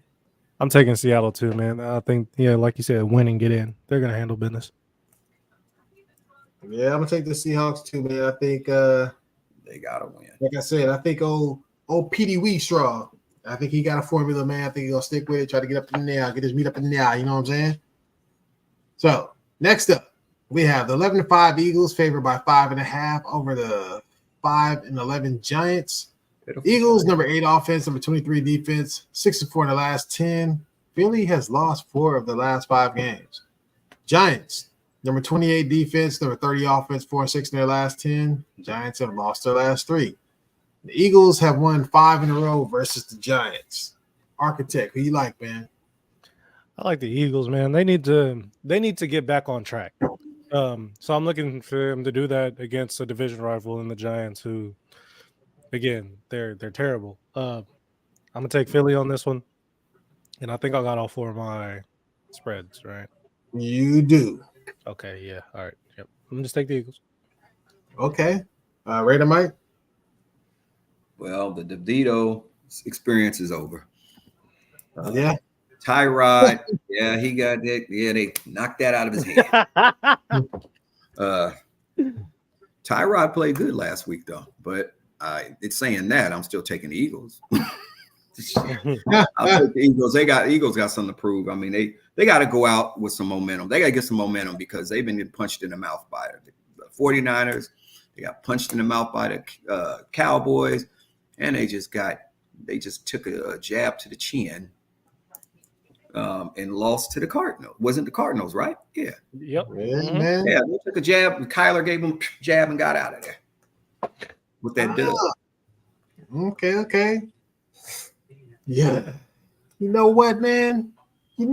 I'm taking Seattle too, man. I think, like you said, win and get in. They're going to handle business. Yeah, I'm going to take the Seahawks too, man. I think they got to win. Like I said, I think old Petey Weestraw, I think he got a formula, man. I think he's going to stick with it, try to get up in there, get his meat up in there. You know what I'm saying? So, next up, we have the 11-5 Eagles favored by 5.5 over the 5-11 Giants. Eagles, number 8 offense, number 23 defense, 6-4 in the last 10. Philly has lost 4 of the last 5 games. Giants, number 28 defense, number 30 offense, 4-6 in their last 10. Giants have lost their last 3. The Eagles have won 5 in a row versus the Giants. Architect, who you like, man? I like the Eagles, man. They need to get back on track. So I'm looking for them to do that against a division rival in the Giants, who, again, they're terrible. I'm gonna take Philly on this one, and I think I got all 4 of my spreads right. You do. Okay, yeah, all right. Yep, I'm gonna just take the Eagles. Okay, Raider Mike. Well, the DeVito experience is over. Yeah. Tyrod, yeah, he got that. Yeah, they knocked that out of his head. Tyrod played good last week, though. But it's saying that I'm still taking the Eagles. I'll take the Eagles. Eagles got something to prove. I mean, they got to go out with some momentum. They got to get some momentum because they've been getting punched in the mouth by the 49ers. They got punched in the mouth by the Cowboys, and they just took a jab to the chin. And lost to the Cardinals. Wasn't the Cardinals, right? Yeah. Yep. Man. Yeah, they took a jab. Kyler gave them a jab and got out of there with that dub. Okay. Yeah. You know what, man? You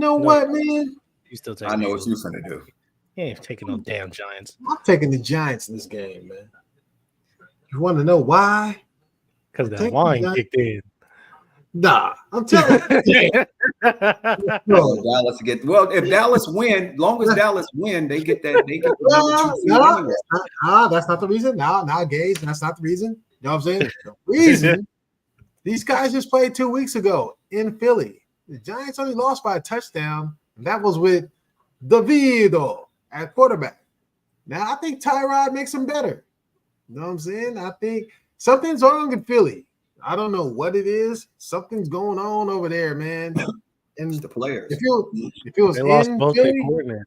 still taking I know what you're going to do. He ain't taking no damn Giants. I'm taking the Giants in this game, man. You want to know why? Because that wine kicked in. Nah, I'm telling you. Dallas if Dallas win, long as Dallas win, they get that. They get the that's not the reason. Now, Gage, that's not the reason. You know what I'm saying? The reason these guys just played 2 weeks ago in Philly. The Giants only lost by a touchdown, and that was with DeVito at quarterback. Now I think Tyrod makes them better. You know what I'm saying? I think something's wrong in Philly. I don't know what it is. Something's going on over there, man. And the players. If it was in Philly,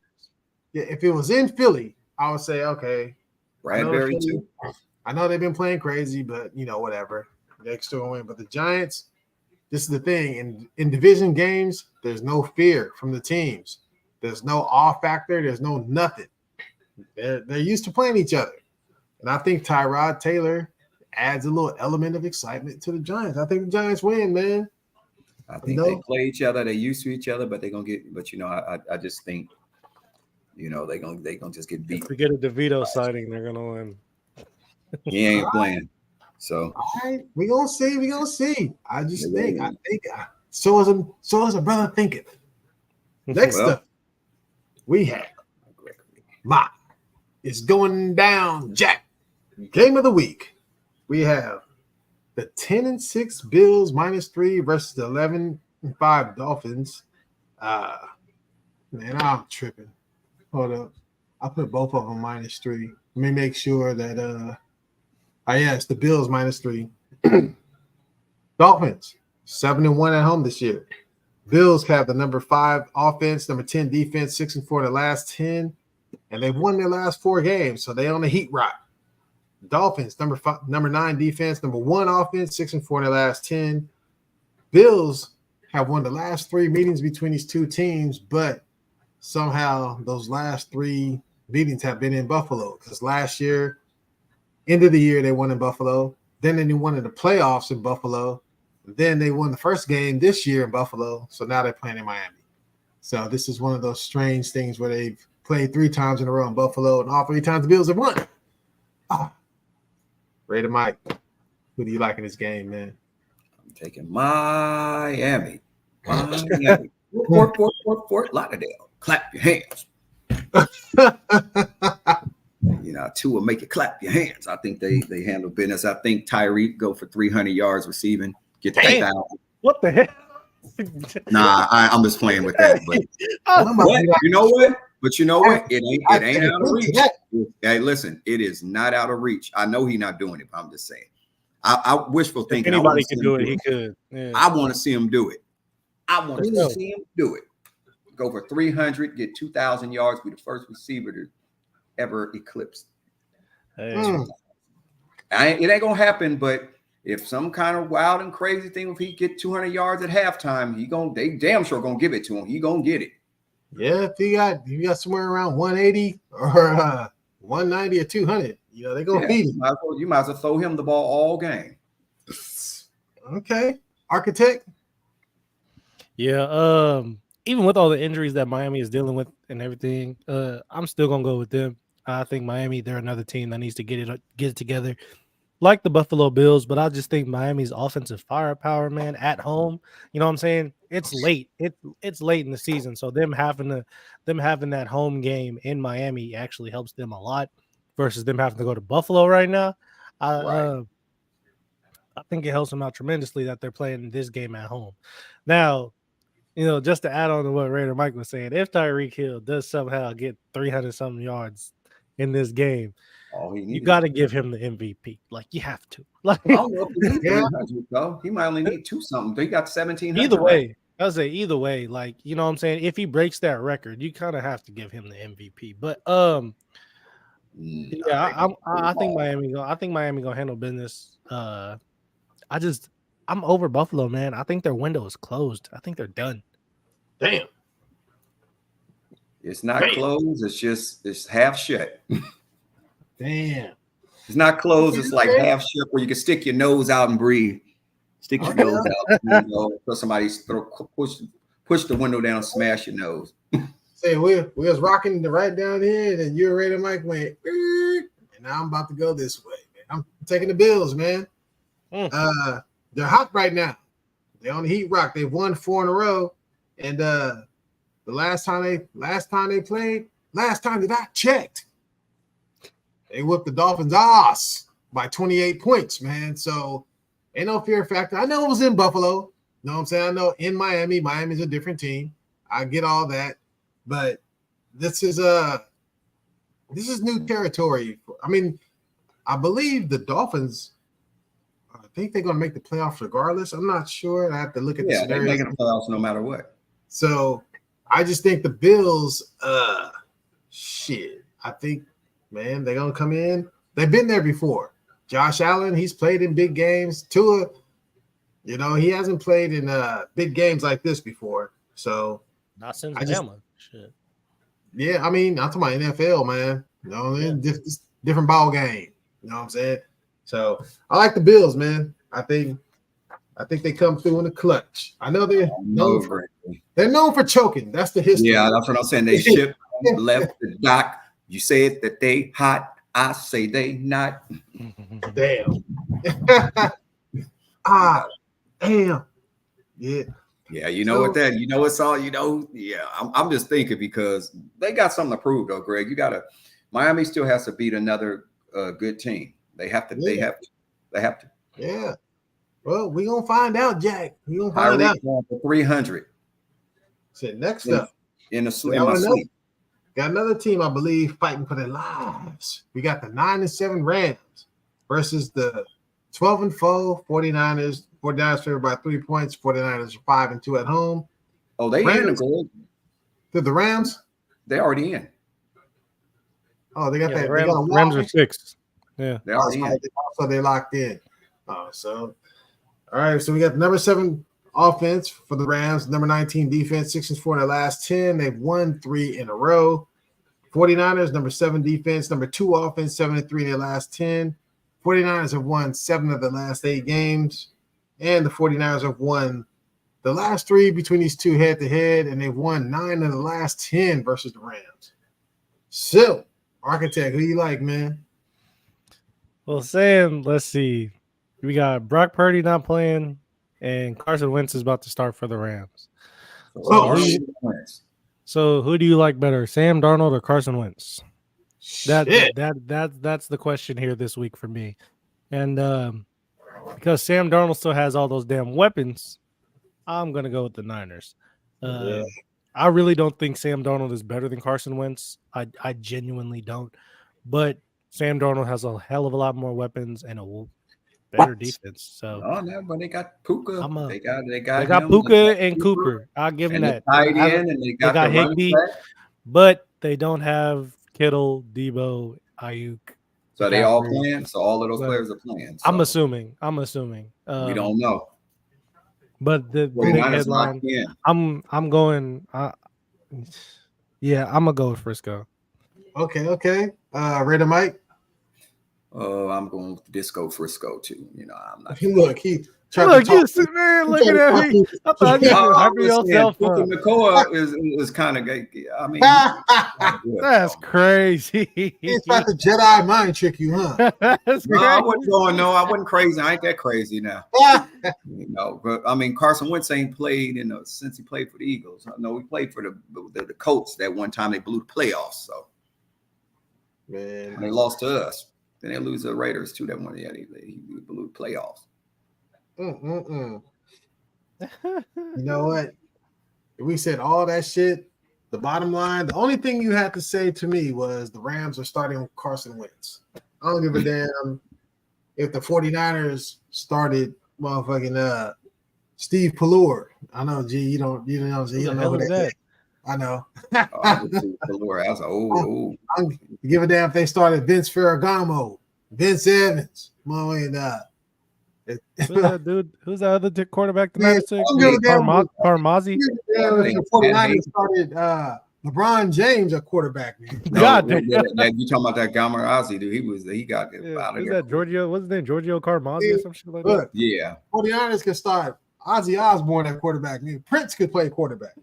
if it was in Philly, I would say okay. Bradbury too. I know they've been playing crazy, but whatever. They still win. But the Giants, this is the thing. In division games, there's no fear from the teams. There's no off factor. There's no nothing. They're used to playing each other, and I think Tyrod Taylor adds a little element of excitement to the Giants. I think the Giants win, man. I think they play each other. They used to each other, but they're gonna get. But I just think, they're gonna just get beat. If we get a DeVito sighting, they're gonna win. He ain't playing. So all right, we gonna see. I think so as a brother thinketh. Next up, we have it's going down, Jack. Game of the week. We have the 10-6 Bills -3 versus the 11-5 Dolphins. Man, I'm tripping. Hold up. I put both of them -3. Let me make sure that it's the Bills -3. Dolphins 7-1 at home this year. Bills have the number 5 offense, number 10 defense, 6-4 the last 10, and they've won their last 4 games, so they on the heat rock. Dolphins number 9 defense, number 1 offense, 6-4 the last 10. Bills have won the last 3 meetings between these two teams, but somehow those last 3 meetings have been in Buffalo because last year, end of the year, they won in Buffalo. Then they won in the playoffs in Buffalo. Then they won the first game this year in Buffalo. So now they're playing in Miami. So this is one of those strange things where they've played 3 times in a row in Buffalo, and all 3 times the Bills have won. Raider Mike, who do you like in this game, man? I'm taking Miami. Fort Lauderdale. Clap your hands. Two will make you clap your hands. I think they handle business. I think Tyreek go for 300 yards receiving. Get the 8,000. What the hell? Nah, I'm just playing with that. But you know what? But you know what? It ain't out of reach. Hey, listen, it is not out of reach. I know he's not doing it, but I'm just saying. I wishful thinking. If anybody can do it, he could. Yeah. I want to see him do it. I want to see him do it. Go for 300, get 2,000 yards, be the first receiver to ever eclipse. It ain't gonna happen, but if some kind of wild and crazy thing, if he get 200 yards at halftime, they damn sure gonna give it to him. He gonna get it. Yeah, if you got somewhere around 180 or 190 or 200, they gonna feed him. You might as well throw him the ball all game. Okay, architect. Yeah, even with all the injuries that Miami is dealing with and everything, I'm still gonna go with them. I think Miami, they're another team that needs to get it together, like the Buffalo Bills. But I just think Miami's offensive firepower, man, at home. You know what I'm saying? It's late. It's late in the season, so them having that home game in Miami actually helps them a lot versus them having to go to Buffalo right now. I think it helps them out tremendously that they're playing this game at home. Now, just to add on to what Raider Mike was saying, if Tyreek Hill does somehow get 300-something yards in this game, you got to give him the MVP. Like, you have to. Like, I don't know if he needs 300, though. He might only need 2 something. He got 1,700. Either way, I would say either way, like, you know what I'm saying? If he breaks that record, you kind of have to give him the MVP. But I think Miami gonna handle business. I'm over Buffalo, man. I think their window is closed. I think they're done. Damn. It's not closed. It's half shut. Damn. It's not closed. It's like half shut where you can stick your nose out and breathe. Stick your nose out. So somebody push the window down, smash your nose. Say we was rocking right down here, and you already Mike went, and now I'm about to go this way, man. I'm taking the Bills, man. They're hot right now. They're on the heat rock. They've won 4 in a row, and the last time they played, last time that I checked, they whipped the Dolphins' ass by 28 points, man. So ain't no fear factor. I know it was in Buffalo. You know what I'm saying? I know in Miami. Miami's a different team. I get all that. But this is new territory. I mean, I believe the Dolphins, I think they're going to make the playoffs regardless. I'm not sure. I have to look at the scenario. They're making the playoffs no matter what. So I just think the Bills, I think, man, they're going to come in. They've been there before. Josh Allen, he's played in big games. Tua, he hasn't played in big games like this before. So not since Bama. Shit. Yeah, I mean, I'm talking about NFL, man. Different ball game. You know what I'm saying? So I like the Bills, man. I think I think they come through in the clutch. I know they're No, known for choking. That's the history. Yeah, that's what I'm saying. They shipped left the dock. You said that they hot. I say they not. Damn. Damn. Yeah. Yeah, you know what that, you know, it's all, you know, yeah, I'm just thinking because they got something to prove though, Greg. Miami still has to beat another good team. They have to, they have to. Yeah. Well, we're going to find out, Jack. We're going to find out. For 300. So next up. In my sleep. Got another team, I believe, fighting for their lives. We got the 9-7 Rams versus the 12-4 49ers. 49ers favored by 3 points. 49ers are 5-2 at home. Oh, they Rams, in the Rams? They're already in. Oh, they got that. Rams are 6. Yeah. They're already in. So they locked in. Oh, so all right. So we got the number 7 offense for the Rams, number 19 defense, 6-4 in their last 10. They've won 3 in a row. 49ers, number 7 defense, number 2 offense, 7-3 in their last 10. 49ers have won 7 of the last 8 games. And the 49ers have won the last 3 between these two head-to-head, and they've won 9 of the last 10 versus the Rams. So, Architect, who you like, man? Well, Sam, let's see. We got Brock Purdy not playing, and Carson Wentz is about to start for the Rams. So who do you like better, Sam Darnold or Carson Wentz? That's the question here this week for me. And because Sam Darnold still has all those damn weapons, I'm going to go with the Niners. I really don't think Sam Darnold is better than Carson Wentz. I genuinely don't. But Sam Darnold has a hell of a lot more weapons and a better defense. So but they got Puka. They got Puka and Cooper. I'll give them that. Tight end, and they got Higbee, but they don't have Kittle, Debo, Ayuk. So they all playing. So all of those players are playing. So. I'm assuming. We don't know. But the big headline. I'm going. I'm gonna go with Frisco. Okay. Raider Mike. I'm going with Disco Frisco too. You know, I'm not. Look, you sitting there looking at me. I thought you were hyping yourself up. Nakoa is kind of gay. I mean, that's crazy. It's like the Jedi mind trick you, huh? I wasn't crazy. I ain't that crazy now. You know, but I mean, Carson Wentz ain't played since he played for the Eagles. No, he played for the Colts that one time they blew the playoffs. So, man, they lost to us. Then they lose to the Raiders too. That one, he blew the playoffs. You know what? We said all that shit. The bottom line, the only thing you had to say to me was the Rams are starting Carson Wentz. I don't give a damn if the 49ers started motherfucking Steve Pallure. I know, G, you don't know who that is. I know. Pallure, that's old. I don't give a damn if they started Vince Ferragamo, Vince Evans, Who's that dude? Who's that other quarterback tonight? Carmazzi. The 49ers started LeBron James at quarterback. God damn. You talking about that Gamarazi dude? He got out of there. That Giorgio? What's his name? Giorgio Carmazzi or some shit like that? Yeah. 49ers can start Ozzy Osbourne at quarterback. Prince could play quarterback.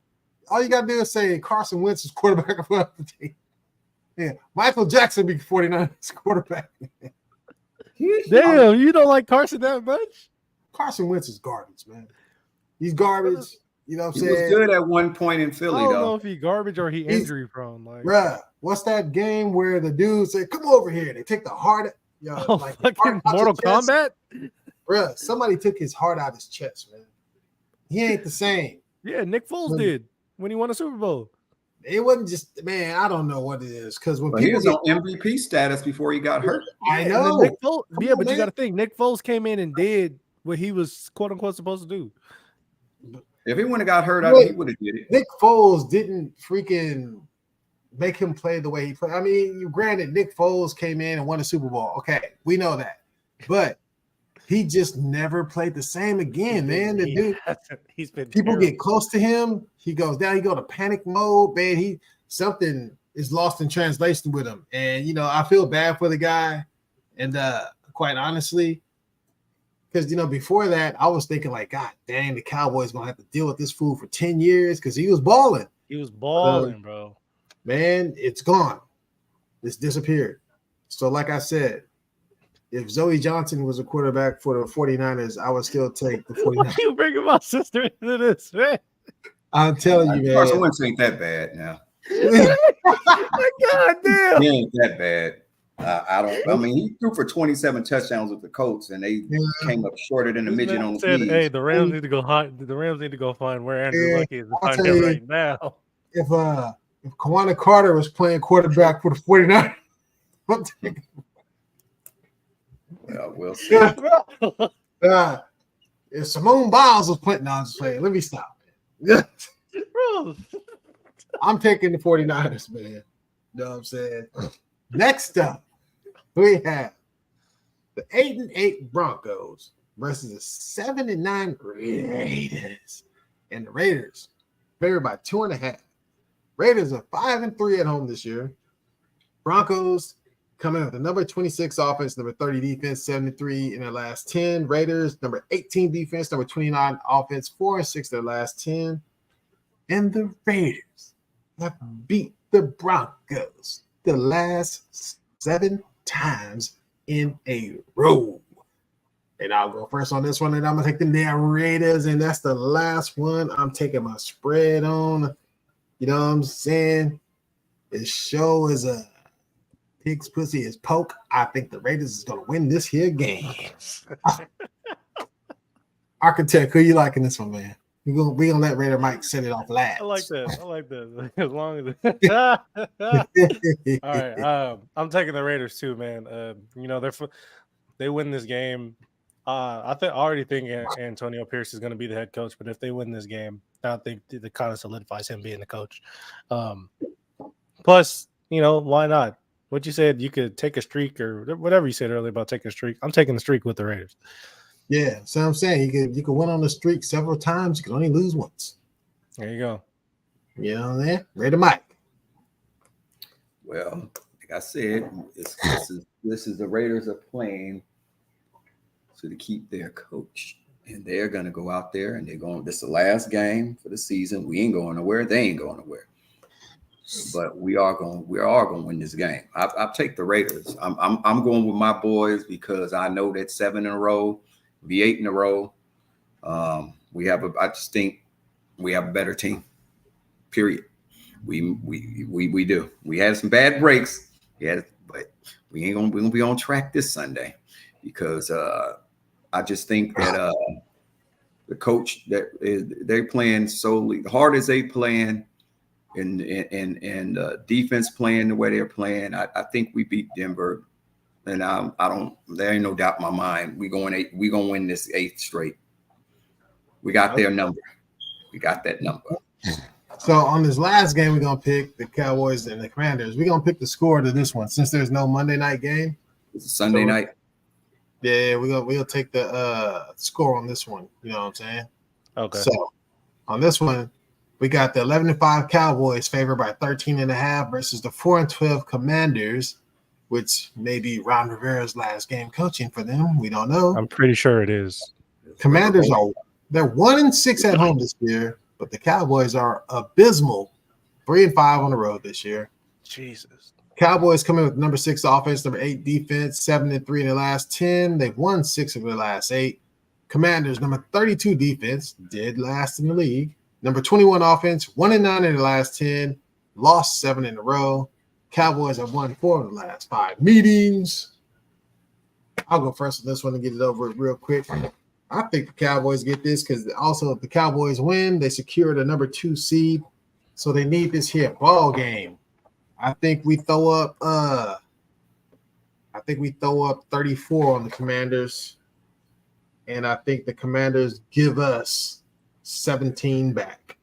All you gotta do is say Carson Wentz is quarterback of the team. Yeah, Michael Jackson be 49ers quarterback. Damn, you don't like Carson that much? Carson Wentz is garbage, man. He's garbage. You know what I'm saying? He was good at one point in Philly, I don't know if he garbage or he's injury prone. Like, bruh, what's that game where the dude said, "Come over here"? They take the heart. Fucking Mortal Kombat. Bruh, somebody took his heart out of his chest, man. He ain't the same. Yeah, Nick Foles did when he won a Super Bowl. It wasn't just, man, I don't know what it is. Because when he was on MVP status before he got hurt. I know. But you got to think, Nick Foles came in and did what he was quote unquote supposed to do. If he wouldn't have got hurt, I think he would have did it. Nick Foles didn't freaking make him play the way he played. I mean, granted, Nick Foles came in and won a Super Bowl. Okay, we know that. But he just never played the same again, man. The dude, he's been people get close to him. He goes down. He go to panic mode, man. Something is lost in translation with him, and I feel bad for the guy. And quite honestly, because before that, I was thinking like, God dang, the Cowboys gonna have to deal with this fool for 10 years because he was balling. He was balling, bro. Man, it's gone. It's disappeared. So, like I said, if Zoe Johnson was a quarterback for the 49ers, I would still take the 49ers. Why you bringing my sister into this, man? I'm telling you, man. Carson Wentz ain't that bad now. God damn. He ain't that bad. I mean, he threw for 27 touchdowns with the Colts, and they came up shorter than the midget on the said, knees. "Hey, the Rams need to go hide. The Rams need to go find where Andrew Luck is and I'll find tell him you, right now." If Kawana Carter was playing quarterback for the 49ers, I'm taking. Well, we'll see. If Simone Biles was playing, no, I'm just playing. Let me stop. Bro. I'm taking the 49ers, man. You know what I'm saying? Next up, we have the 8-8 Broncos versus the 7-9 Raiders. And the Raiders favored by 2.5. Raiders are 5-3 at home this year. Broncos coming with the number 26 offense, number 30 defense, 73 in their last 10. Raiders, number 18 defense, number 29 offense, 4-6 in their last 10. And the Raiders have beat the Broncos the last 7 times in a row. And I'll go first on this one, and I'm going to take the damn Raiders, and that's the last one I'm taking my spread on. You know what I'm saying? This show is a pig's pussy is poke. I think the Raiders is going to win this here game. Architect, who you liking this one, man? We gonna let Raider Mike send it off last. I like that. As long as all right. I'm taking the Raiders too, man. They win this game. I already think Antonio Pierce is going to be the head coach, but if they win this game, I think it kind of solidifies him being the coach. Plus, why not? What you said, you could take a streak or whatever you said earlier about taking a streak. I'm taking the streak with the Raiders. Yeah, so I'm saying you could win on the streak several times. You can only lose once. There you go. You know what I'm saying? Raider Mike. Well, like I said, this is the Raiders are playing to keep their coach, and they're going to go out there and this is the last game for the season. We ain't going nowhere. They ain't going nowhere. But we are going to win this game. I'll take the Raiders. I'm going with my boys because I know that 7 in a row, be 8 in a row. I just think we have a better team. Period. We do. We had some bad breaks. But we're gonna be on track this Sunday because I just think that the coach that they're playing solely hard as they playing and defense playing the way they're playing. I think we beat Denver, and there ain't no doubt in my mind we gonna win this 8th straight. We got their number. We got that number. So on this last game, we're gonna pick the Cowboys and the Commanders. We're gonna pick the score to this one since there's no Monday night game. It's a Sunday night. Yeah, we'll take the score on this one. You know what I'm saying? Okay. So on this one, we got the 11-5 Cowboys favored by 13.5 versus the 4-12 Commanders, which may be Ron Rivera's last game coaching for them. We don't know. I'm pretty sure it is. Commanders they're 1-6 at home this year, but the Cowboys are abysmal, 3-5 on the road this year. Jesus. Cowboys coming with number 6 offense, number 8 defense, 7-3 in their last 10. They've won 6 of their last 8. Commanders, number 32 defense, dead last in the league. Number 21 offense, 1-9 in their last 10, lost 7 in a row. Cowboys have won 4 of the last 5 meetings. I'll go first on this one and get it over real quick. I think the Cowboys get this because also if the Cowboys win, they secure the number 2 seed. So they need this here ball game. I think we throw up 34 on the Commanders. And I think the Commanders give us 17 back.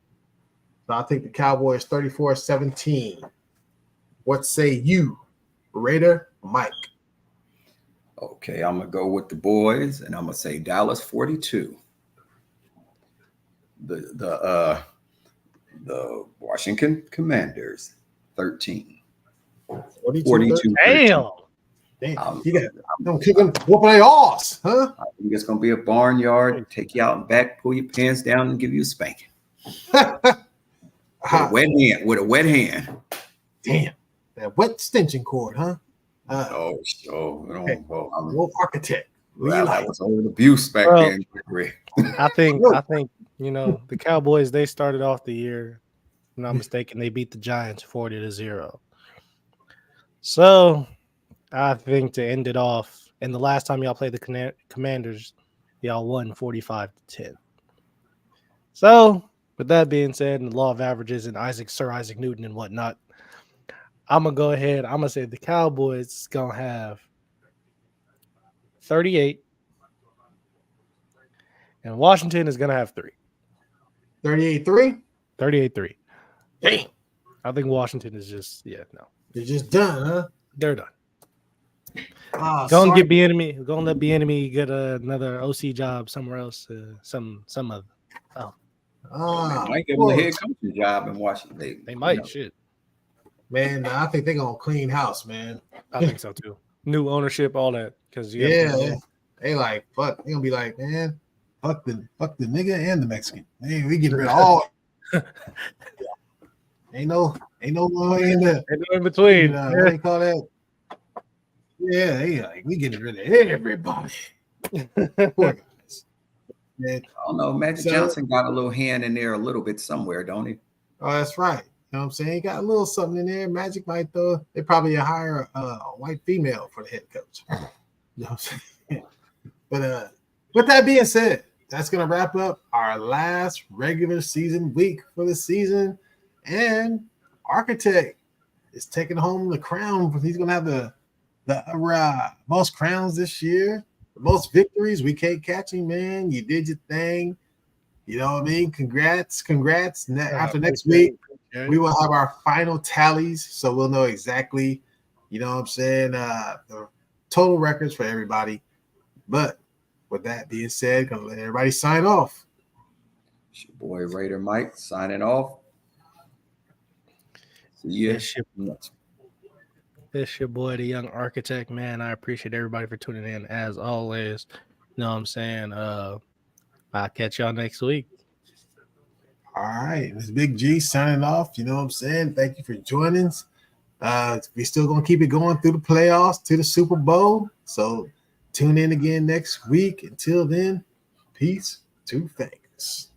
So I think the Cowboys 34-17. What say you, Raider Mike? Okay, I'm gonna go with the boys, and I'm gonna say Dallas 42. The Washington Commanders 13. 42. Damn. Damn, you got them kicking, whooping their ass, huh? I think it's gonna be a barnyard. Take you out and back, pull your pants down, and give you a spanking with a wet hand. With a wet hand. Damn, that wet extension cord, huh? Oh, Hey, well, little architect. that was old abuse back then. I think the Cowboys, they started off the year, if I'm not mistaken, they beat the Giants 40-0. So I think to end it off, and the last time y'all played the Commanders, y'all won 45-10. So with that being said, and the law of averages and Sir Isaac Newton and whatnot, I'm gonna go ahead. I'm gonna say the Cowboys gonna have 38, and Washington is gonna have 3. 38-3? 38-3. Damn. I think Washington is just They're just done, huh? They're done. Gonna get Bieniemy. Gonna let Bieniemy get another OC job somewhere else. Some other. Oh, they might give them the head coaching job in Washington. They might. Shit. Man, I think they're gonna clean house, man. I think so too. New ownership, all that. Because they like fuck. They gonna be like, man, fuck the nigga and the Mexican. Hey, we getting rid of all. Ain't no way in there. Ain't no in between. What do you call that? Yeah, they like we getting rid of everybody. Poor guys. Man. I don't know. Magic Johnson got a little hand in there a little bit somewhere, don't he? Oh, that's right. You know what I'm saying? He got a little something in there. Magic might they probably hire a white female for the head coach. You know what I'm saying? But with that being said, that's gonna wrap up our last regular season week for the season. And Architect is taking home the crown. He's gonna have the most crowns this year, the most victories. We can't catch him, man. You did your thing. You know what I mean? Congrats. After next week, we will have our final tallies, so we'll know exactly, you know what I'm saying, the total records for everybody. But with that being said, gonna let everybody sign off. It's your boy Raider Mike signing off. See you. It's your boy, the Young Architect, man. I appreciate everybody for tuning in as always. You know what I'm saying? I'll catch y'all next week. All right. It's Big G signing off. You know what I'm saying? Thank you for joining us. We're still going to keep it going through the playoffs to the Super Bowl. So tune in again next week. Until then, peace to Vegas.